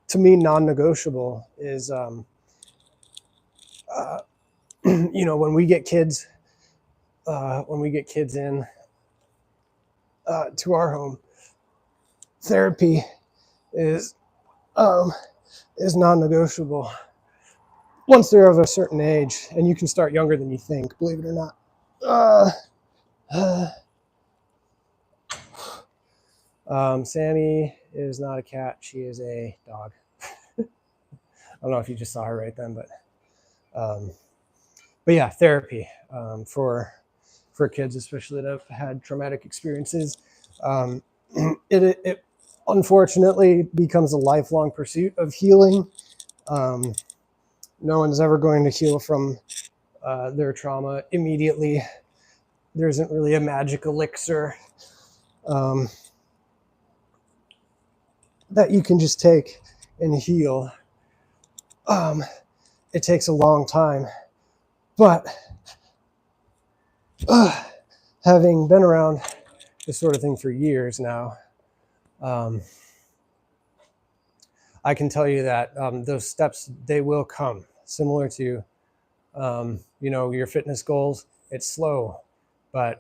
to me, non-negotiable is, when we get kids in to our home, therapy is non-negotiable. Once they're of a certain age, and you can start younger than you think, believe it or not. Sammy is not a cat. She is a dog. I don't know if you just saw her right then, but yeah, therapy for kids, especially that have had traumatic experiences. It unfortunately becomes a lifelong pursuit of healing. No one's ever going to heal from their trauma immediately. There isn't really a magic elixir that you can just take and heal. It takes a long time, but having been around this sort of thing for years now, I can tell you that those steps, they will come. Similar to your fitness goals. It's slow, but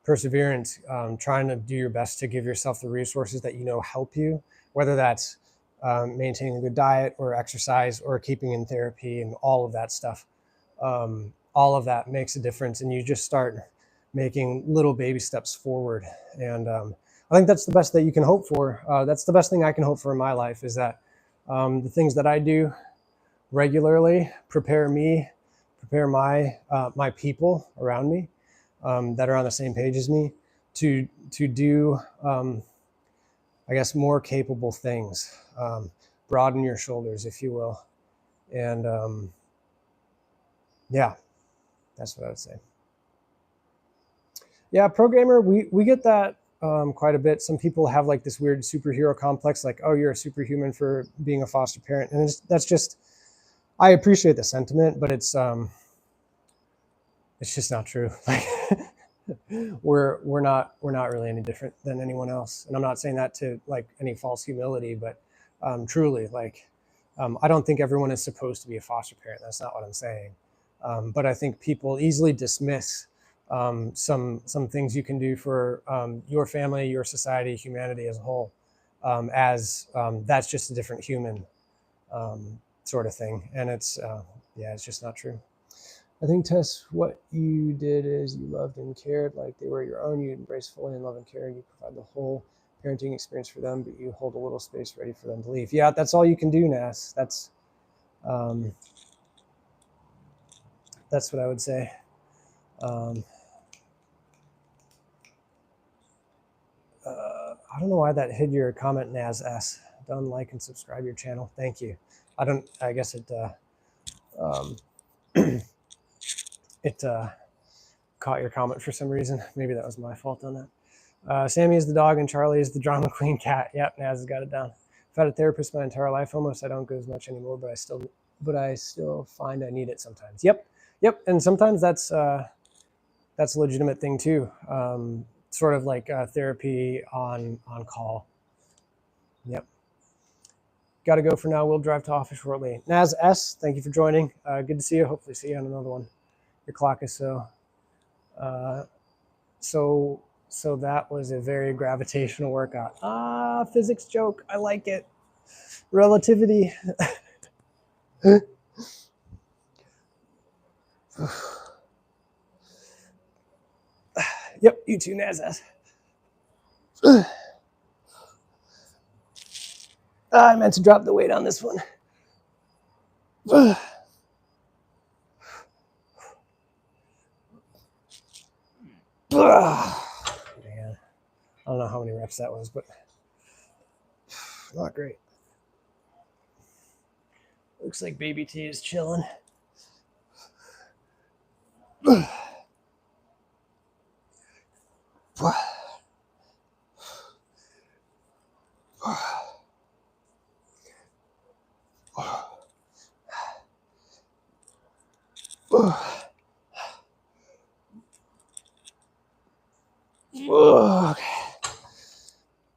perseverance, trying to do your best to give yourself the resources that help you, whether that's maintaining a good diet or exercise or keeping in therapy and all of that stuff. All of that makes a difference, and you just start making little baby steps forward. And I think that's the best that you can hope for. That's the best thing I can hope for in my life, is that the things that I do regularly prepare my people around me that are on the same page as me to do, I guess, more capable things. Broaden your shoulders, if you will. And yeah, that's what I would say. Yeah, programmer, we get that quite a bit. Some people have like this weird superhero complex, like, oh, you're a superhuman for being a foster parent. And that's just, I appreciate the sentiment, but it's just not true. Like, we're not really any different than anyone else. And I'm not saying that to like any false humility, but truly, like, I don't think everyone is supposed to be a foster parent. That's not what I'm saying. But I think people easily dismiss some things you can do for your family, your society, humanity as a whole, as that's just a different human sort of thing. And it's yeah, it's just not true. I think, Tess, what you did is you loved and cared like they were your own. You embraced fully in love and care, and you provide the whole parenting experience for them, but you hold a little space ready for them to leave. Yeah, that's all you can do, Nas. That's what I would say. I don't know why that hid your comment, Nas S. Done, like and subscribe your channel. Thank you. I guess it it caught your comment for some reason. Maybe that was my fault on that. Sammy is the dog and Charlie is the drama queen cat. Yep, Naz has got it down. I've had a therapist my entire life almost. I don't go as much anymore, but I still find I need it sometimes. Yep. And sometimes that's a legitimate thing too. Sort of like therapy on call. Yep. Got to go for now. We'll drive to office shortly. Naz S, thank you for joining. Good to see you. Hopefully see you on another one. Your clock is so that was a very gravitational workout. Physics joke. I like it. Relativity. Yep, you too, Naz S. I meant to drop the weight on this one. Man, I don't know how many reps that was, but not great. Looks like Baby T is chilling. Okay.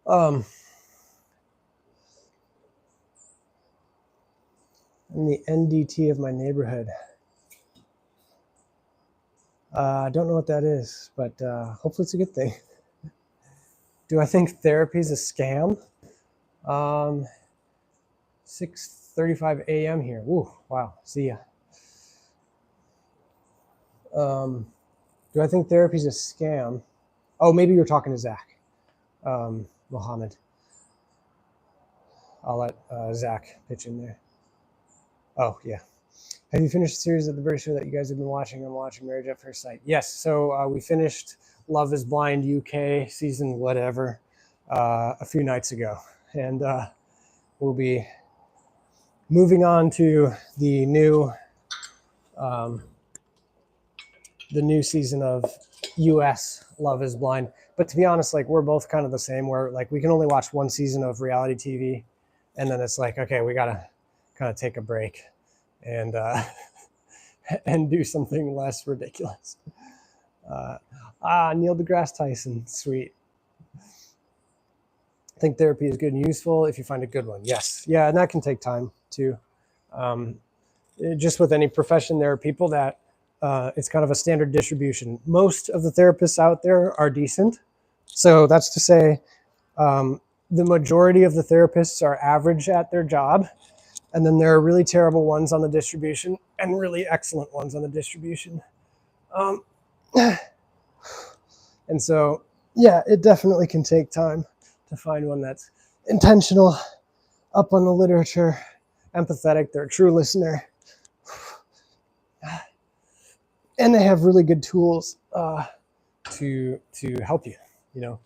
I'm the NDT of my neighborhood. I don't know what that is, but hopefully it's a good thing. Do I think therapy is a scam? 6:35 a.m. here. Woo, wow, see ya. Do I think therapy is a scam? Oh, maybe you're talking to Zach. Mohammed. I'll let Zach pitch in there. Oh, yeah. Have you finished the series of the British show that you guys have been watching? I'm watching Marriage at First Sight. Yes, so we finished Love is Blind UK season whatever a few nights ago. And we'll be moving on to the new season of US Love is Blind. But to be honest, like we're both kind of the same where like we can only watch one season of reality TV and then it's like, okay, we got to kind of take a break and and do something less ridiculous. Neil deGrasse Tyson, sweet. I think therapy is good and useful if you find a good one. Yes. Yeah, and that can take time too. Just with any profession, there are people that it's kind of a standard distribution. Most of the therapists out there are decent. So that's to say the majority of the therapists are average at their job. And then there are really terrible ones on the distribution and really excellent ones on the distribution. And so, yeah, it definitely can take time to find one that's intentional, up on the literature, empathetic, they're a true listener. And they have really good tools to help you, you know.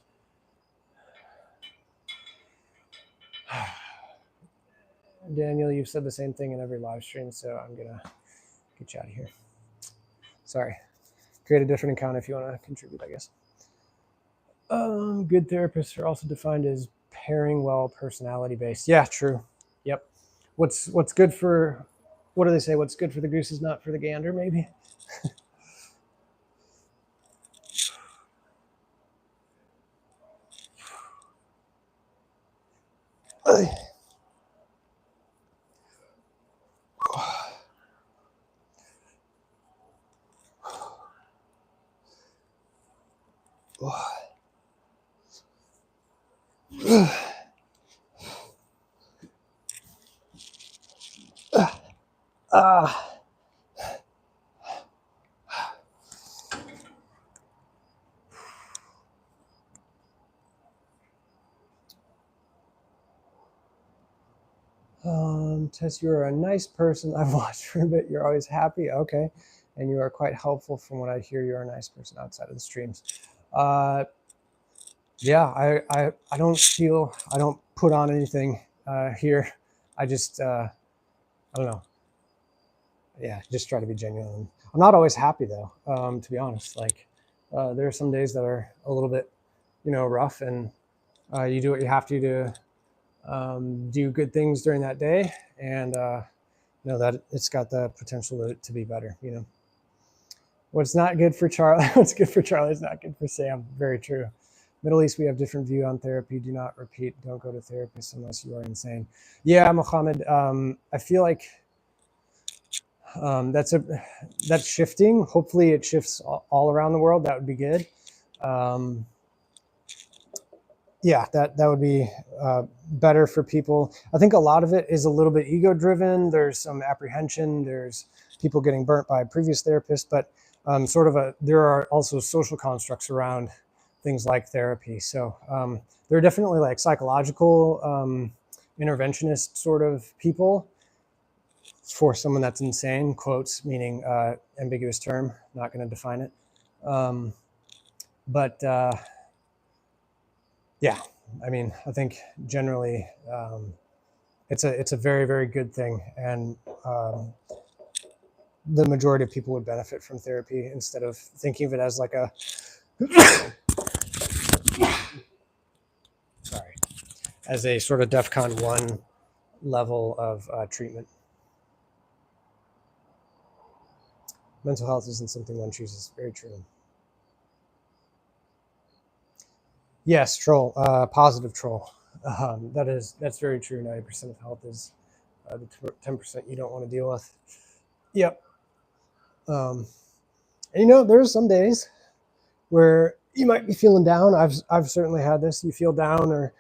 Daniel, you've said the same thing in every live stream, so I'm going to get you out of here. Sorry. Create a different account if you want to contribute, I guess. Good therapists are also defined as pairing well, personality-based. Yeah, true. Yep. What's good for, what do they say? What's good for the goose is not for the gander, maybe? Tess, you are a nice person. I've watched for a bit. You're always happy. Okay. And you are quite helpful from what I hear. You're a nice person outside of the streams. Yeah, I don't put on anything here. I just, I don't know. Yeah, just try to be genuine. I'm not always happy though, to be honest. Like, there are some days that are a little bit, rough, and you do what you have to do good things during that day, and know that it's got the potential to be better. What's not good for Charlie, what's good for Charlie is not good for Sam. Very true. Middle East, we have different view on therapy. Do not repeat. Don't go to therapists unless you are insane. Yeah, Mohammed. I feel like that's shifting. Hopefully, it shifts all around the world. That would be good. Yeah, that would be better for people. I think a lot of it is a little bit ego driven. There's some apprehension. There's people getting burnt by a previous therapist, but there are also social constructs around things like therapy. So there are definitely like psychological interventionist sort of people for someone that's insane, quotes, meaning ambiguous term, not going to define it. But yeah, I mean, I think generally it's a very, very good thing. And the majority of people would benefit from therapy instead of thinking of it as like a, sorry, as a sort of DEFCON 1 level of treatment. Mental health isn't something one chooses. Very true. Yes, troll, positive troll. That's very true. 90% of health is the 10% you don't want to deal with. Yep. And there's some days where you might be feeling down. I've certainly had this. You feel down or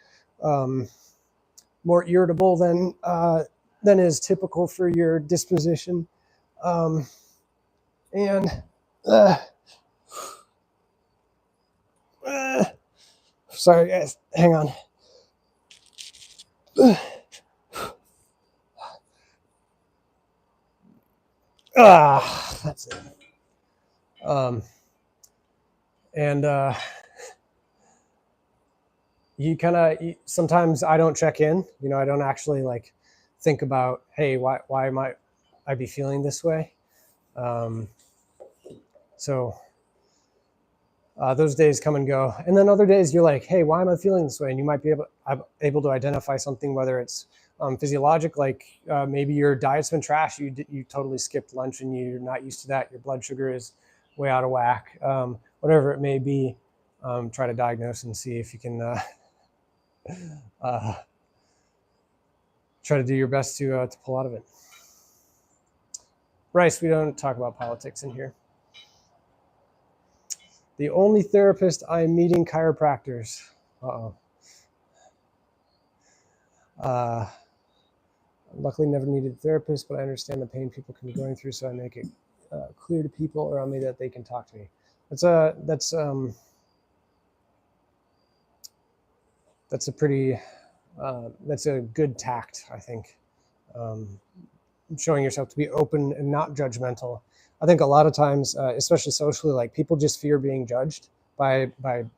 more irritable than is typical for your disposition. Sorry guys, hang on. That's it. You kind of, sometimes I don't check in, I don't actually like think about, hey, why might I be feeling this way? So those days come and go. And then other days you're like, hey, why am I feeling this way? And you might be able to identify something, whether it's physiologic, like maybe your diet's been trash. You totally skipped lunch and you're not used to that. Your blood sugar is way out of whack. Whatever it may be, try to diagnose and see if you can try to do your best to pull out of it. Bryce, we don't talk about politics in here. The only therapist I'm meeting, chiropractors. Luckily never needed a therapist, but I understand the pain people can be going through, so I make it clear to people around me that they can talk to me. That's a good tact, I think. Showing yourself to be open and not judgmental. I think a lot of times, especially socially, like people just fear being judged by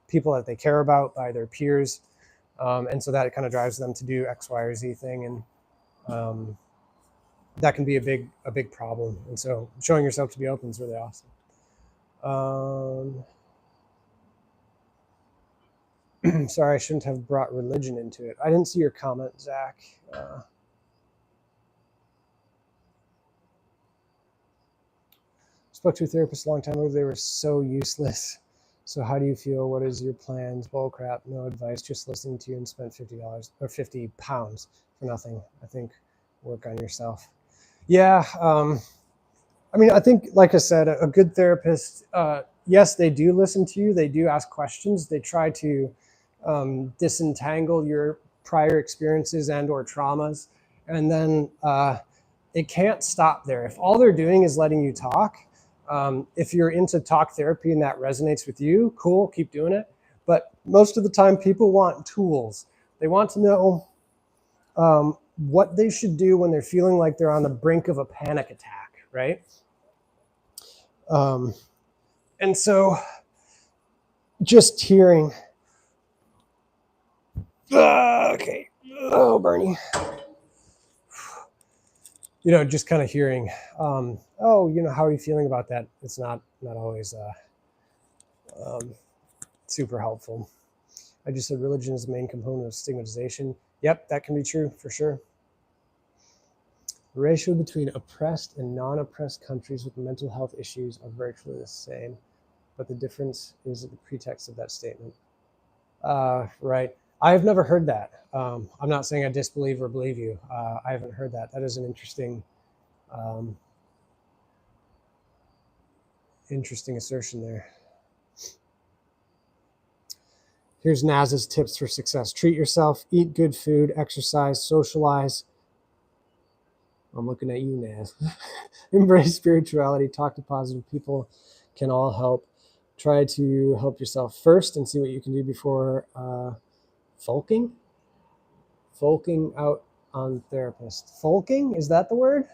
people that they care about, by their peers. And so that kind of drives them to do X, Y, or Z thing. And that can be a big problem. And so showing yourself to be open is really awesome. Sorry, I shouldn't have brought religion into it. I didn't see your comment, Zach. Spoke to a therapist a long time ago. They were so useless. So how do you feel? What is your plans? Bull crap. No advice. Just listening to you and spent $50 or 50 pounds for nothing. I think work on yourself. Yeah. I mean, I think, like I said, a good therapist, yes, they do listen to you. They do ask questions. They try to disentangle your prior experiences and or traumas. And then it can't stop there. If all they're doing is letting you talk, if you're into talk therapy and that resonates with you, cool, keep doing it. But most of the time, people want tools. They want to know what they should do when they're feeling like they're on the brink of a panic attack, right? And so just hearing, okay, oh, Bernie. You know, just kind of hearing, oh, you know, how are you feeling about that? It's not always super helpful. I just said religion is the main component of stigmatization. Yep, that can be true for sure. The ratio between oppressed and non-oppressed countries with mental health issues are virtually the same, but the difference is the pretext of that statement. Right. I've never heard that. I'm not saying I disbelieve or believe you. I haven't heard that. That is an interesting assertion there. Here's Naz's tips for success. Treat yourself, eat good food, exercise, socialize. I'm looking at you, Naz. Embrace spirituality, talk to positive people, can all help. Try to help yourself first and see what you can do before folking out on therapist. Folking, is that the word?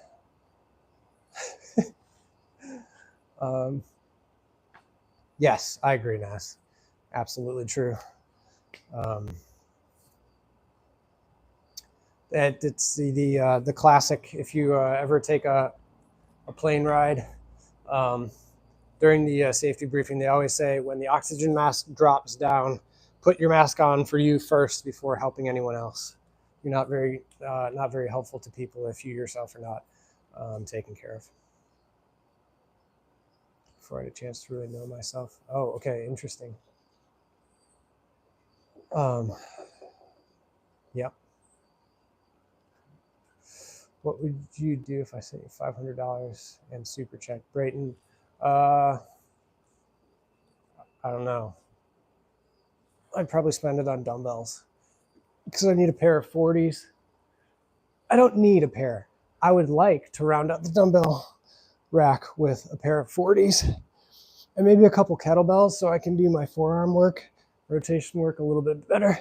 Yes, I agree, Naz. Absolutely true. It's the classic. If you ever take a plane ride, during the safety briefing, they always say when the oxygen mask drops down, put your mask on for you first before helping anyone else. You're not very helpful to people if you yourself are not taken care of. Before I had a chance to really know myself. Oh, okay, interesting. Yep. What would you do if I sent you $500 and super check? Brayton, I don't know. I'd probably spend it on dumbbells because I need a pair of 40s. I don't need a pair. I would like to round out the dumbbell rack with a pair of 40s and maybe a couple kettlebells so I can do my forearm work, rotation work a little bit better.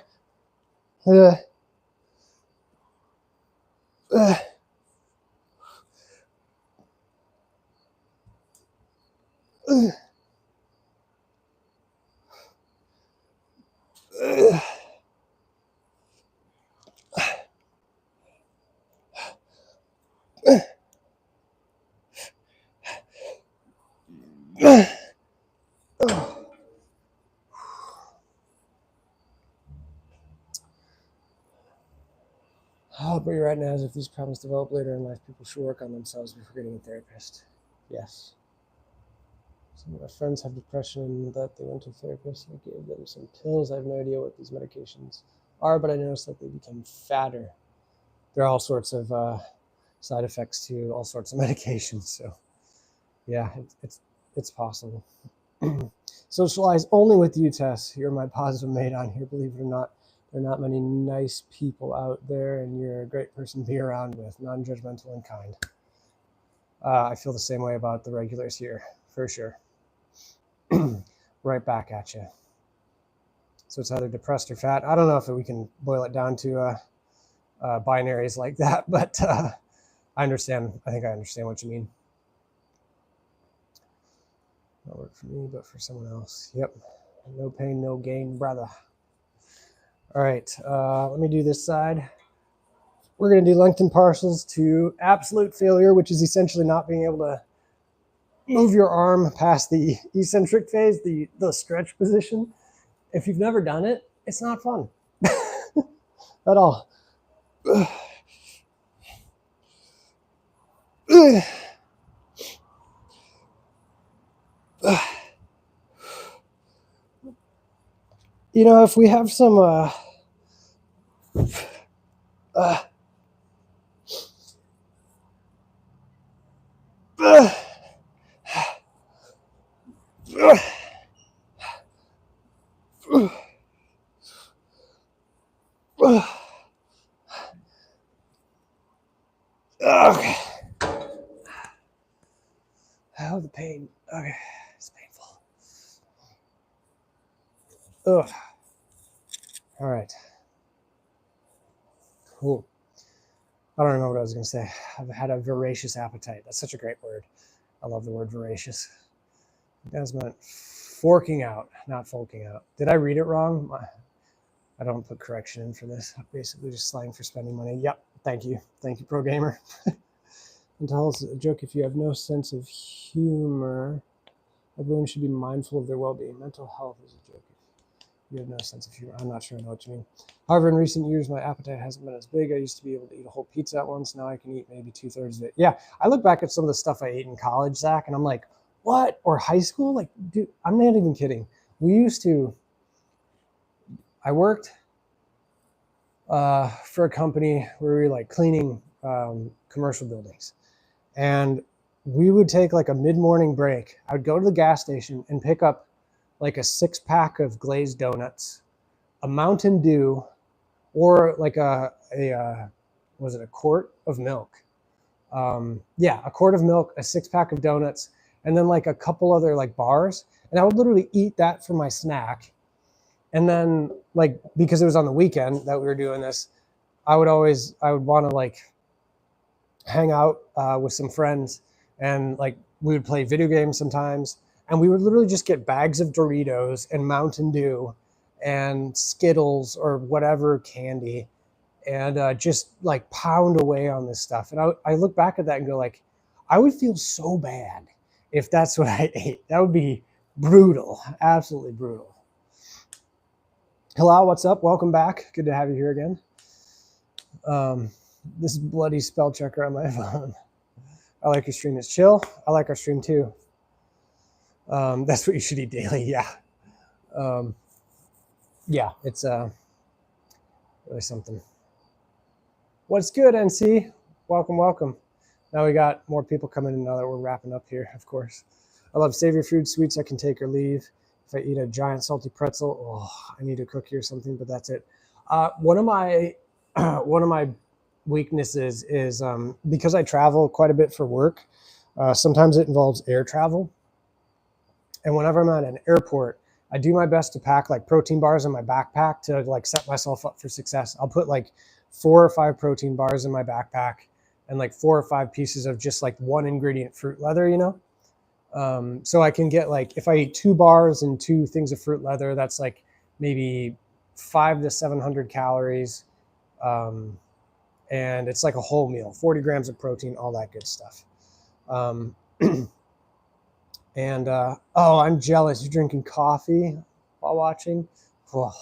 But you're right, now, as if these problems develop later in life, people should work on themselves before getting a therapist. Yes. Some of my friends have depression and that they went to a therapist. I gave them some pills. I have no idea what these medications are, but I noticed that they became fatter. There are all sorts of side effects to all sorts of medications. So, yeah, it's possible. Socialize only with you, Tess. You're my positive mate on here, believe it or not. There are not many nice people out there, and you're a great person to be around with, non-judgmental and kind. I feel the same way about the regulars here, for sure. Right back at you. So it's either depressed or fat. I don't know if we can boil it down to binaries like that, but I understand. I think I understand what you mean. Not work for me, but for someone else. Yep. No pain, no gain, brother. All right, let me do this side. We're going to do lengthened partials to absolute failure, which is essentially not being able to move your arm past the eccentric phase, the stretch position. If you've never done it, it's not fun at all. You know, if we have some Okay, it's painful. Ugh. All right. Cool. I don't remember what I was going to say. I've had a voracious appetite. That's such a great word. I love the word voracious. That's meant forking out, not folking out. Did I read it wrong? I don't put correction in for this. Basically just slang for spending money. Yep. Thank you. Thank you, Pro Gamer. And tell us a joke. If you have no sense of humor, everyone should be mindful of their well-being. Mental health is a joke. You have no sense of humor. I'm not sure I know what you mean. However, in recent years, my appetite hasn't been as big. I used to be able to eat a whole pizza at once. Now I can eat maybe 2/3 of it. Yeah, I look back at some of the stuff I ate in college, Zach, and I'm like, what? Or high school? Like, dude, I'm not even kidding. I worked for a company where we were like cleaning commercial buildings. And we would take like a mid-morning break. I would go to the gas station and pick up like a 6-pack of glazed donuts, a Mountain Dew, or like was it a quart of milk? Yeah, a quart of milk, a 6-pack of donuts, and then like a couple other like bars. And I would literally eat that for my snack. And then like, because it was on the weekend that we were doing this, I would want to like hang out with some friends, and like we would play video games sometimes, and we would literally just get bags of Doritos and Mountain Dew and Skittles or whatever candy, and just like pound away on this stuff. And I look back at that and go like, I would feel so bad if that's what I ate. That would be brutal, absolutely brutal. Hello, what's up? Welcome back. Good to have you here again. This bloody spell checker on my phone. I like your stream. It's chill. I like our stream too. That's what you should eat daily. Yeah. Yeah, it's really something. What's good, NC? Welcome, welcome. Now we got more people coming in now that we're wrapping up here, of course. I love savory food, sweets I can take or leave. If I eat a giant salty pretzel, oh, I need a cookie or something, but that's it. One of my weaknesses is because I travel quite a bit for work. Sometimes it involves air travel. And whenever I'm at an airport, I do my best to pack like protein bars in my backpack to like set myself up for success. I'll put like 4 or 5 protein bars in my backpack and like 4 or 5 pieces of just like one ingredient fruit leather, you know? So I can get like, if I eat 2 bars and 2 things of fruit leather, that's like maybe 500 to 700 calories. And it's like a whole meal, 40 grams of protein, all that good stuff. And oh, I'm jealous. You're drinking coffee while watching. Oh,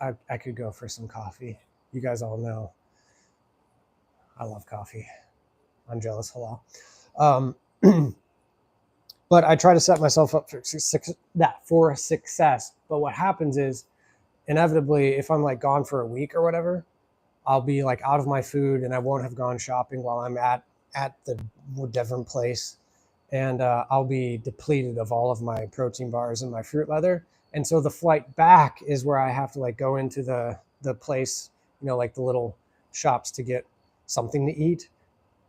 I could go for some coffee. You guys all know I love coffee. I'm jealous. Hello. But I try to set myself up for success. But what happens is, inevitably, if I'm like gone for a week or whatever, I'll be like out of my food and I won't have gone shopping while I'm at the different place. And I'll be depleted of all of my protein bars and my fruit leather. And so the flight back is where I have to like go into the place, you know, like the little shops to get something to eat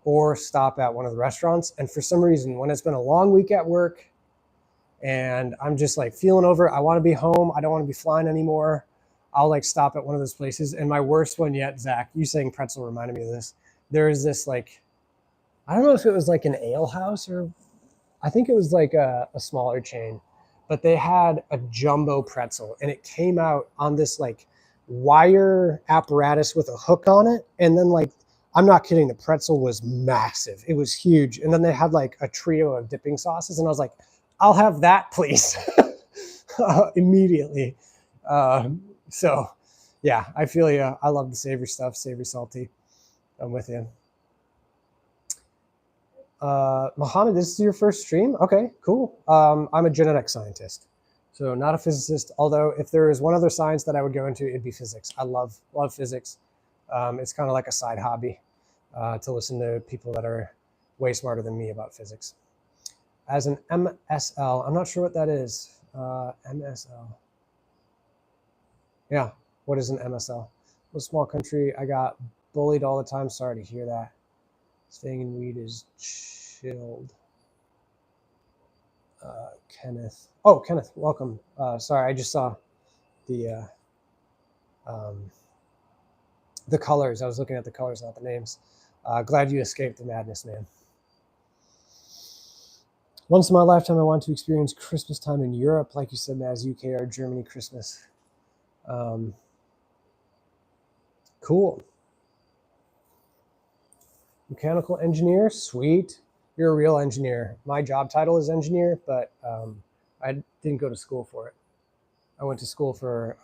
or stop at one of the restaurants. And for some reason, when it's been a long week at work and I'm just like feeling over it, I want to be home, I don't want to be flying anymore, I'll like stop at one of those places. And my worst one yet, Zach, you saying pretzel reminded me of this. There is this like, I don't know if it was like an ale house or I think it was like a smaller chain, but they had a jumbo pretzel and it came out on this like wire apparatus with a hook on it. And then like, I'm not kidding, the pretzel was massive. It was huge. And then they had like a trio of dipping sauces. And I was like, I'll have that, please. Immediately. So yeah, I feel you. I love the savory stuff, savory, salty. I'm with you. Mohammed, this is your first stream? Okay, cool. I'm a genetic scientist, so not a physicist, although if there is one other science that I would go into, it'd be physics. I love physics. It's kind of like a side hobby to listen to people that are way smarter than me about physics. As an MSL, I'm not sure what that is. MSL. Yeah, what is an MSL? A small country. I got bullied all the time. Sorry to hear that. Staying in weed is chilled. Kenneth. Oh, Kenneth, welcome. Sorry, I just saw the colors. I was looking at the colors, not the names. Glad you escaped the madness, man. Once in my lifetime, I want to experience Christmas time in Europe, like you said, Maz, UK or Germany Christmas. Cool. Mechanical engineer, sweet. You're a real engineer. My job title is engineer, but I didn't go to school for it. I went to school for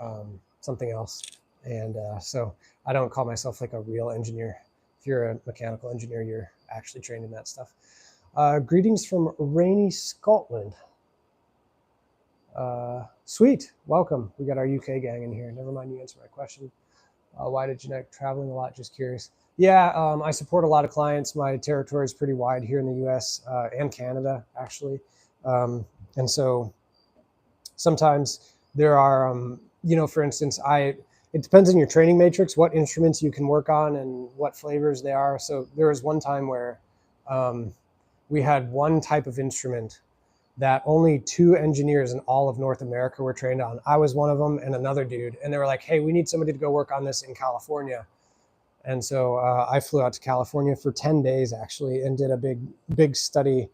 something else. And so I don't call myself like a real engineer. If you're a mechanical engineer, you're actually trained in that stuff. Greetings from rainy Scotland. Sweet, welcome. We got our UK gang in here. Never mind, you answer my question. Why did you like traveling a lot? Just curious. Yeah, I support a lot of clients. My territory is pretty wide here in the US and Canada, actually. And so sometimes there are, for instance, it depends on your training matrix, what instruments you can work on and what flavors they are. So there was one time where we had one type of instrument that only 2 engineers in all of North America were trained on. I was one of them and another dude. And they were like, hey, we need somebody to go work on this in California. And so I flew out to California for 10 days, actually, and did a big study.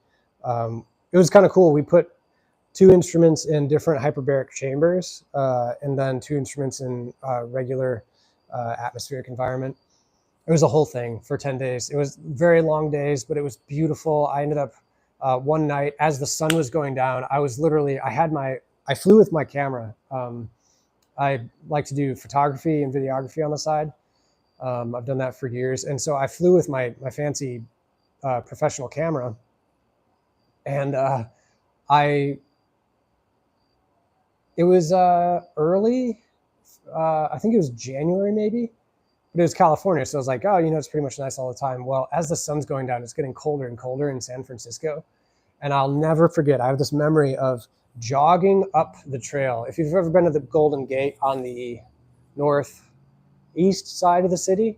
It was kind of cool. We put 2 instruments in different hyperbaric chambers and then 2 instruments in regular atmospheric environment. It was a whole thing for 10 days. It was very long days, but it was beautiful. I ended up one night as the sun was going down, I flew with my camera. I like to do photography and videography on the side. I've done that for years. And so I flew with my fancy professional camera. And it was early, I think it was January maybe, but it was California. So I was like, oh, it's pretty much nice all the time. Well, as the sun's going down, it's getting colder and colder in San Francisco. And I'll never forget, I have this memory of jogging up the trail. If you've ever been to the Golden Gate on the northeast side of the city,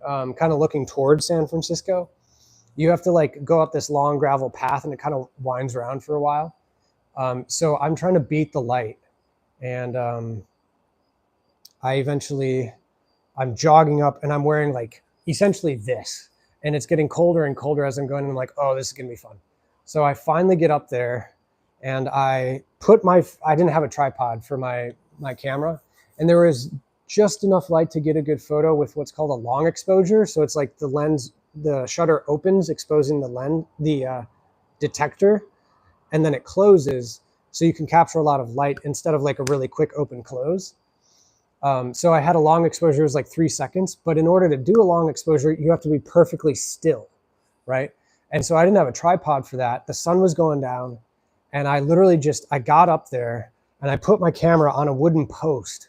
kind of looking towards San Francisco, you have to go up this long gravel path and it kind of winds around for a while. So I'm trying to beat the light. And I'm jogging up and I'm wearing essentially this, and it's getting colder and colder as I'm going. And I'm like, oh, this is gonna be fun. So I finally get up there and I didn't have a tripod for my camera, and there was just enough light to get a good photo with what's called a long exposure. So it's like the shutter opens, exposing the detector, and then it closes. So you can capture a lot of light instead of a really quick open close. So I had a long exposure, it was 3 seconds, but in order to do a long exposure, you have to be perfectly still, right? And so I didn't have a tripod for that. The sun was going down, and I literally I got up there and I put my camera on a wooden post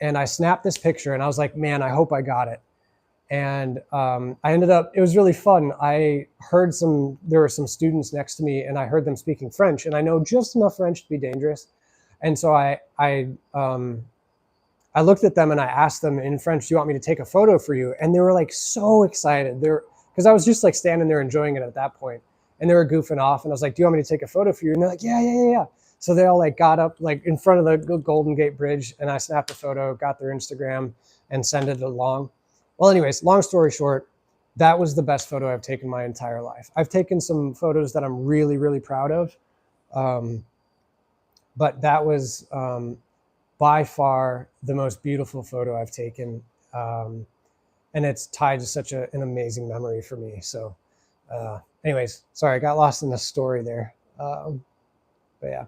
and I snapped this picture, and I was like, man, I hope I got it. And it was really fun. I heard there were some students next to me, and I heard them speaking French, and I know just enough French to be dangerous. And so I looked at them and I asked them in French, do you want me to take a photo for you? And they were so excited. Because I was just standing there enjoying it at that point. And they were goofing off. And I was like, do you want me to take a photo for you? And they're like, yeah. So they all got up in front of the Golden Gate Bridge, and I snapped a photo, got their Instagram, and sent it along. Well, anyways, long story short, that was the best photo I've taken my entire life. I've taken some photos that I'm really, really proud of. But that was by far the most beautiful photo I've taken. And it's tied to such an amazing memory for me. So anyways, sorry, I got lost in the story there. But yeah.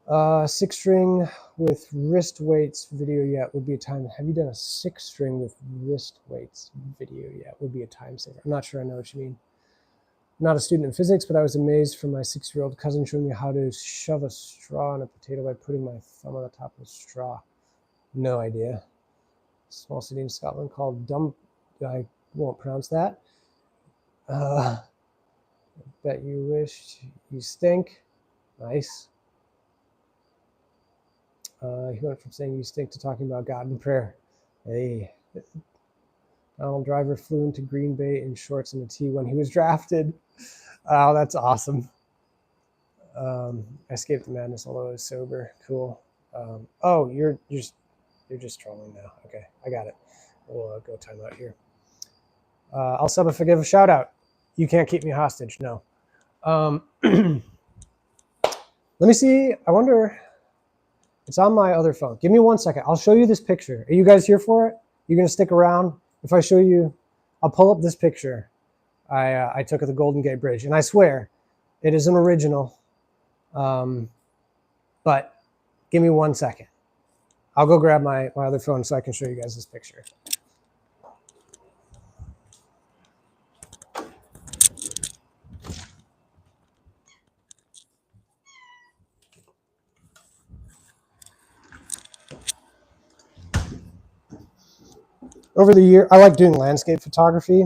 6-string with wrist weights video yet would be a time. Have you done a 6-string with wrist weights video yet? Would be a time saver. I'm not sure I know what you mean. I'm not a student in physics, but I was amazed from my 6-year-old cousin showing me how to shove a straw in a potato by putting my thumb on the top of the straw. No idea. Small city in Scotland called I won't pronounce that. Bet you wished you stink. Nice. He went from saying you stink to talking about God in prayer. Hey. Donald Driver flew into Green Bay in shorts and a tee when he was drafted. Oh, that's awesome. Escape the madness, although I was sober. Cool. Oh, you're just trolling now. Okay, I got it. We'll go time out here. I'll sub if I give a shout out. You can't keep me hostage. No. Let me see. I wonder. It's on my other phone. Give me 1 second. I'll show you this picture. Are you guys here for it? You're gonna stick around? If I show you, I'll pull up this picture I took at the Golden Gate Bridge, and I swear, it is an original. But give me 1 second. I'll go grab my other phone so I can show you guys this picture. Over the year, I like doing landscape photography.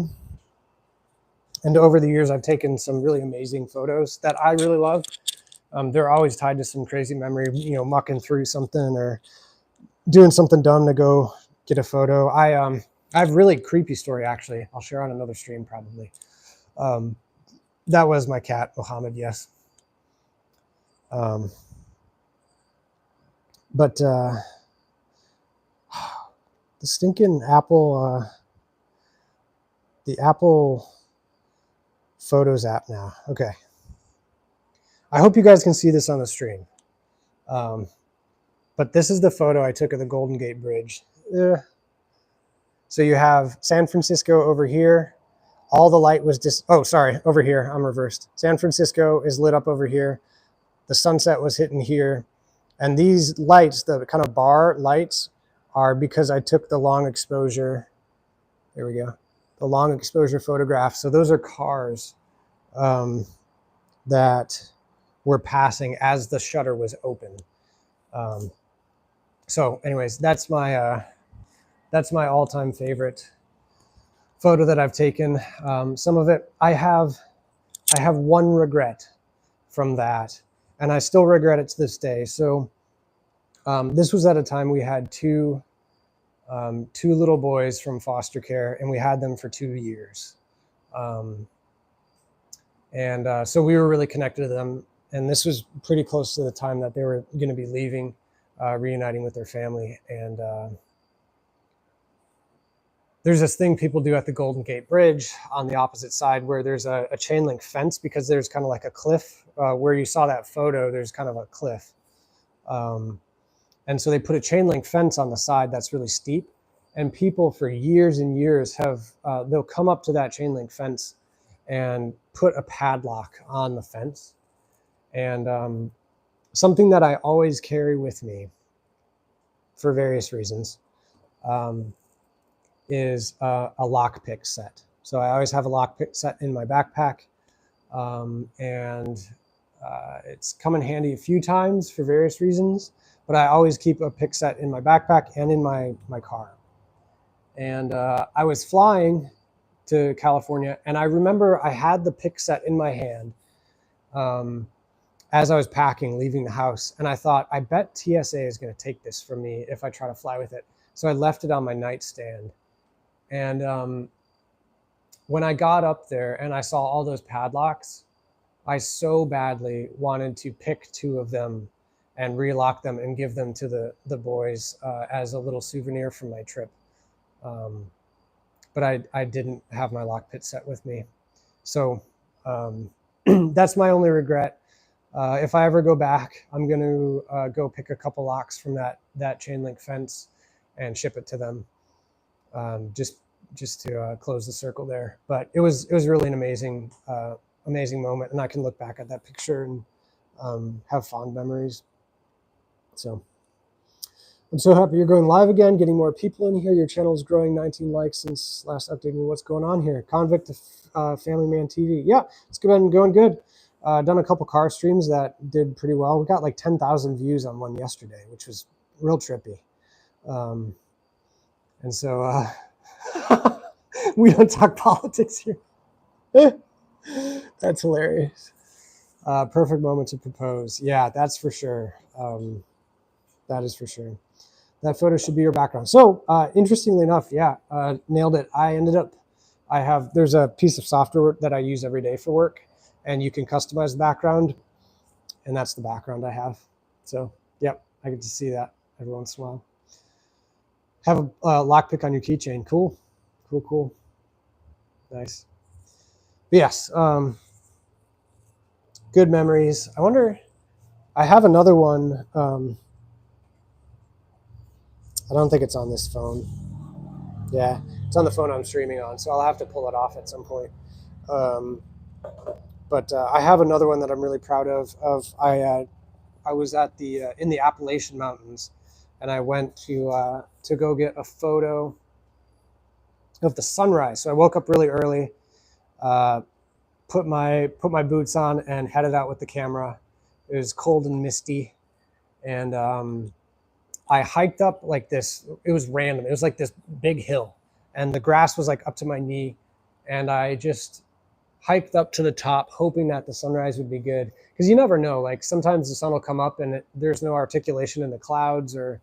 And over the years, I've taken some really amazing photos that I really love. They're always tied to some crazy memory, you know, mucking through something or doing something dumb to go get a photo. I have a really creepy story, actually. I'll share on another stream probably. That was my cat, Mohammed, yes. But the stinking Apple, the Apple Photos app now. Okay. I hope you guys can see this on the stream. But this is the photo I took of the Golden Gate Bridge. So you have San Francisco over here. All the light was over here. I'm reversed. San Francisco is lit up over here. The sunset was hitting here. And these lights, the kind of bar lights, are because I took the long exposure. There we go. The long exposure photograph. So those are cars that were passing as the shutter was open. So anyways, that's my all-time favorite photo that I've taken. Some of it, I have one regret from that, and I still regret it to this day. So this was at a time we had two little boys from foster care, and we had them for 2 years. So we were really connected to them. And this was pretty close to the time that they were going to be leaving, reuniting with their family. And there's this thing people do at the Golden Gate Bridge on the opposite side where there's a chain link fence, because there's kind of like a cliff where you saw that photo. There's kind of a cliff. And so they put a chain link fence on the side that's really steep. And people for years and years they'll come up to that chain link fence and put a padlock on the fence. And something that I always carry with me for various reasons is a lockpick set. So I always have a lockpick set in my backpack, and it's come in handy a few times for various reasons, but I always keep a pick set in my backpack and in my car. And I was flying to California, and I remember I had the pick set in my hand as I was packing, leaving the house. And I thought, I bet TSA is going to take this from me if I try to fly with it. So I left it on my nightstand. And when I got up there and I saw all those padlocks, I so badly wanted to pick 2 of them and relock them and give them to the boys as a little souvenir from my trip. But I didn't have my lockpick set with me. So that's my only regret. If I ever go back, I'm going to go pick a couple locks from that chain link fence and ship it to them, just to close the circle there. But it was really an amazing moment, and I can look back at that picture and have fond memories. So I'm so happy you're going live again, getting more people in here. Your channel is growing, 19 likes since last updating. What's going on here? Convict to Family Man TV. Yeah, it's been going good. Done a couple car streams that did pretty well. We got like 10,000 views on one yesterday, which was real trippy. And so we don't talk politics here. That's hilarious. Perfect moment to propose. Yeah, that's for sure. That is for sure. That photo should be your background. So interestingly enough, yeah, nailed it. There's a piece of software that I use every day for work, and you can customize the background. And that's the background I have. So, yep, I get to see that every once in a while. Have a lockpick on your keychain. Cool. Cool, cool. Nice. But yes, good memories. I wonder, I have another one. I don't think it's on this phone. Yeah, it's on the phone I'm streaming on, so I'll have to pull it off at some point. But I have another one that I'm really proud of. I was at the in the Appalachian Mountains, and I went to go get a photo of the sunrise. So I woke up really early, put my boots on, and headed out with the camera. It was cold and misty, and I hiked up like this. It was random. It was like this big hill, and the grass was like up to my knee, and I just hiked up to the top, hoping that the sunrise would be good. Because you never know. Like sometimes the sun will come up, and there's no articulation in the clouds or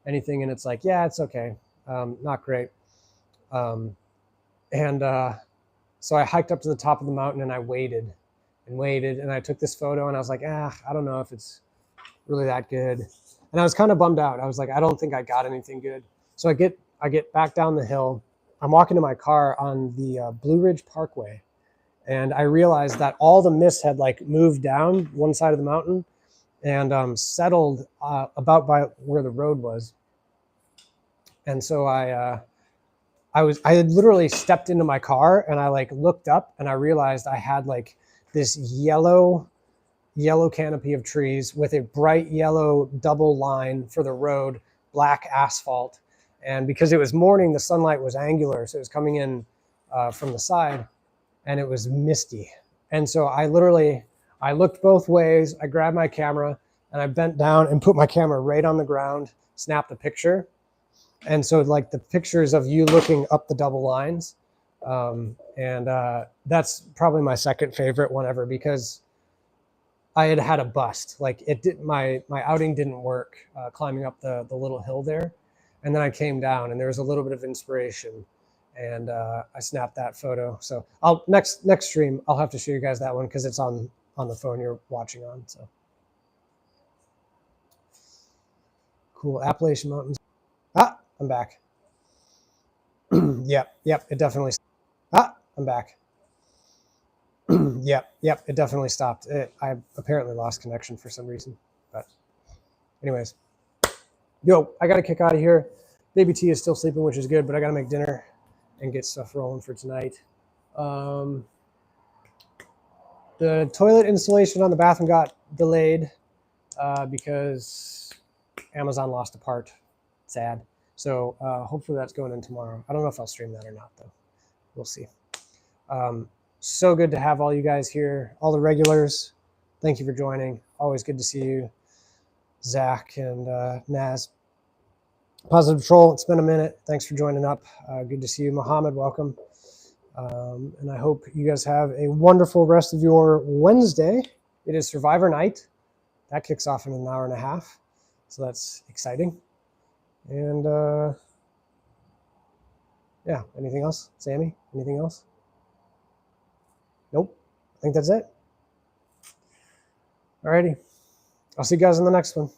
anything, and it's like, yeah, it's okay, not great. So I hiked up to the top of the mountain, and I waited and waited, and I took this photo, and I was like, I don't know if it's really that good. And I was kind of bummed out. I was like, I don't think I got anything good. So I get back down the hill. I'm walking to my car on the Blue Ridge Parkway, and I realized that all the mist had like moved down one side of the mountain and settled about by where the road was. And so I had literally stepped into my car, and I like looked up, and I realized I had like this yellow canopy of trees with a bright yellow double line for the road, black asphalt. And because it was morning, the sunlight was angular, so it was coming in from the side, and it was misty. And so I looked both ways. I grabbed my camera, and I bent down and put my camera right on the ground, snapped a picture. And so like the pictures of you looking up the double lines. That's probably my second favorite one ever, because I had a bust. Like my outing didn't work climbing up the little hill there. And then I came down, and there was a little bit of inspiration, and I snapped that photo. So next stream, I'll have to show you guys that one, because it's on the phone you're watching on. So cool. Appalachian Mountains. I'm back. Yep, it definitely. I'm back. Yep, it definitely stopped. I apparently lost connection for some reason. But anyways, yo, I got to kick out of here. Baby T is still sleeping, which is good, but I got to make dinner and get stuff rolling for tonight. The toilet installation on the bathroom got delayed because Amazon lost a part. Sad. So hopefully that's going in tomorrow. I don't know if I'll stream that or not, though. We'll see. So good to have all you guys here, all the regulars. Thank you for joining. Always good to see you, Zach and Naz. Positive Troll, it's been a minute. Thanks for joining up. Good to see you, Mohammed. Welcome. And I hope you guys have a wonderful rest of your Wednesday. It is Survivor Night. That kicks off in an hour and a half. So that's exciting. And yeah, anything else? Sammy, anything else? Nope. I think that's it. Alrighty. I'll see you guys in the next one.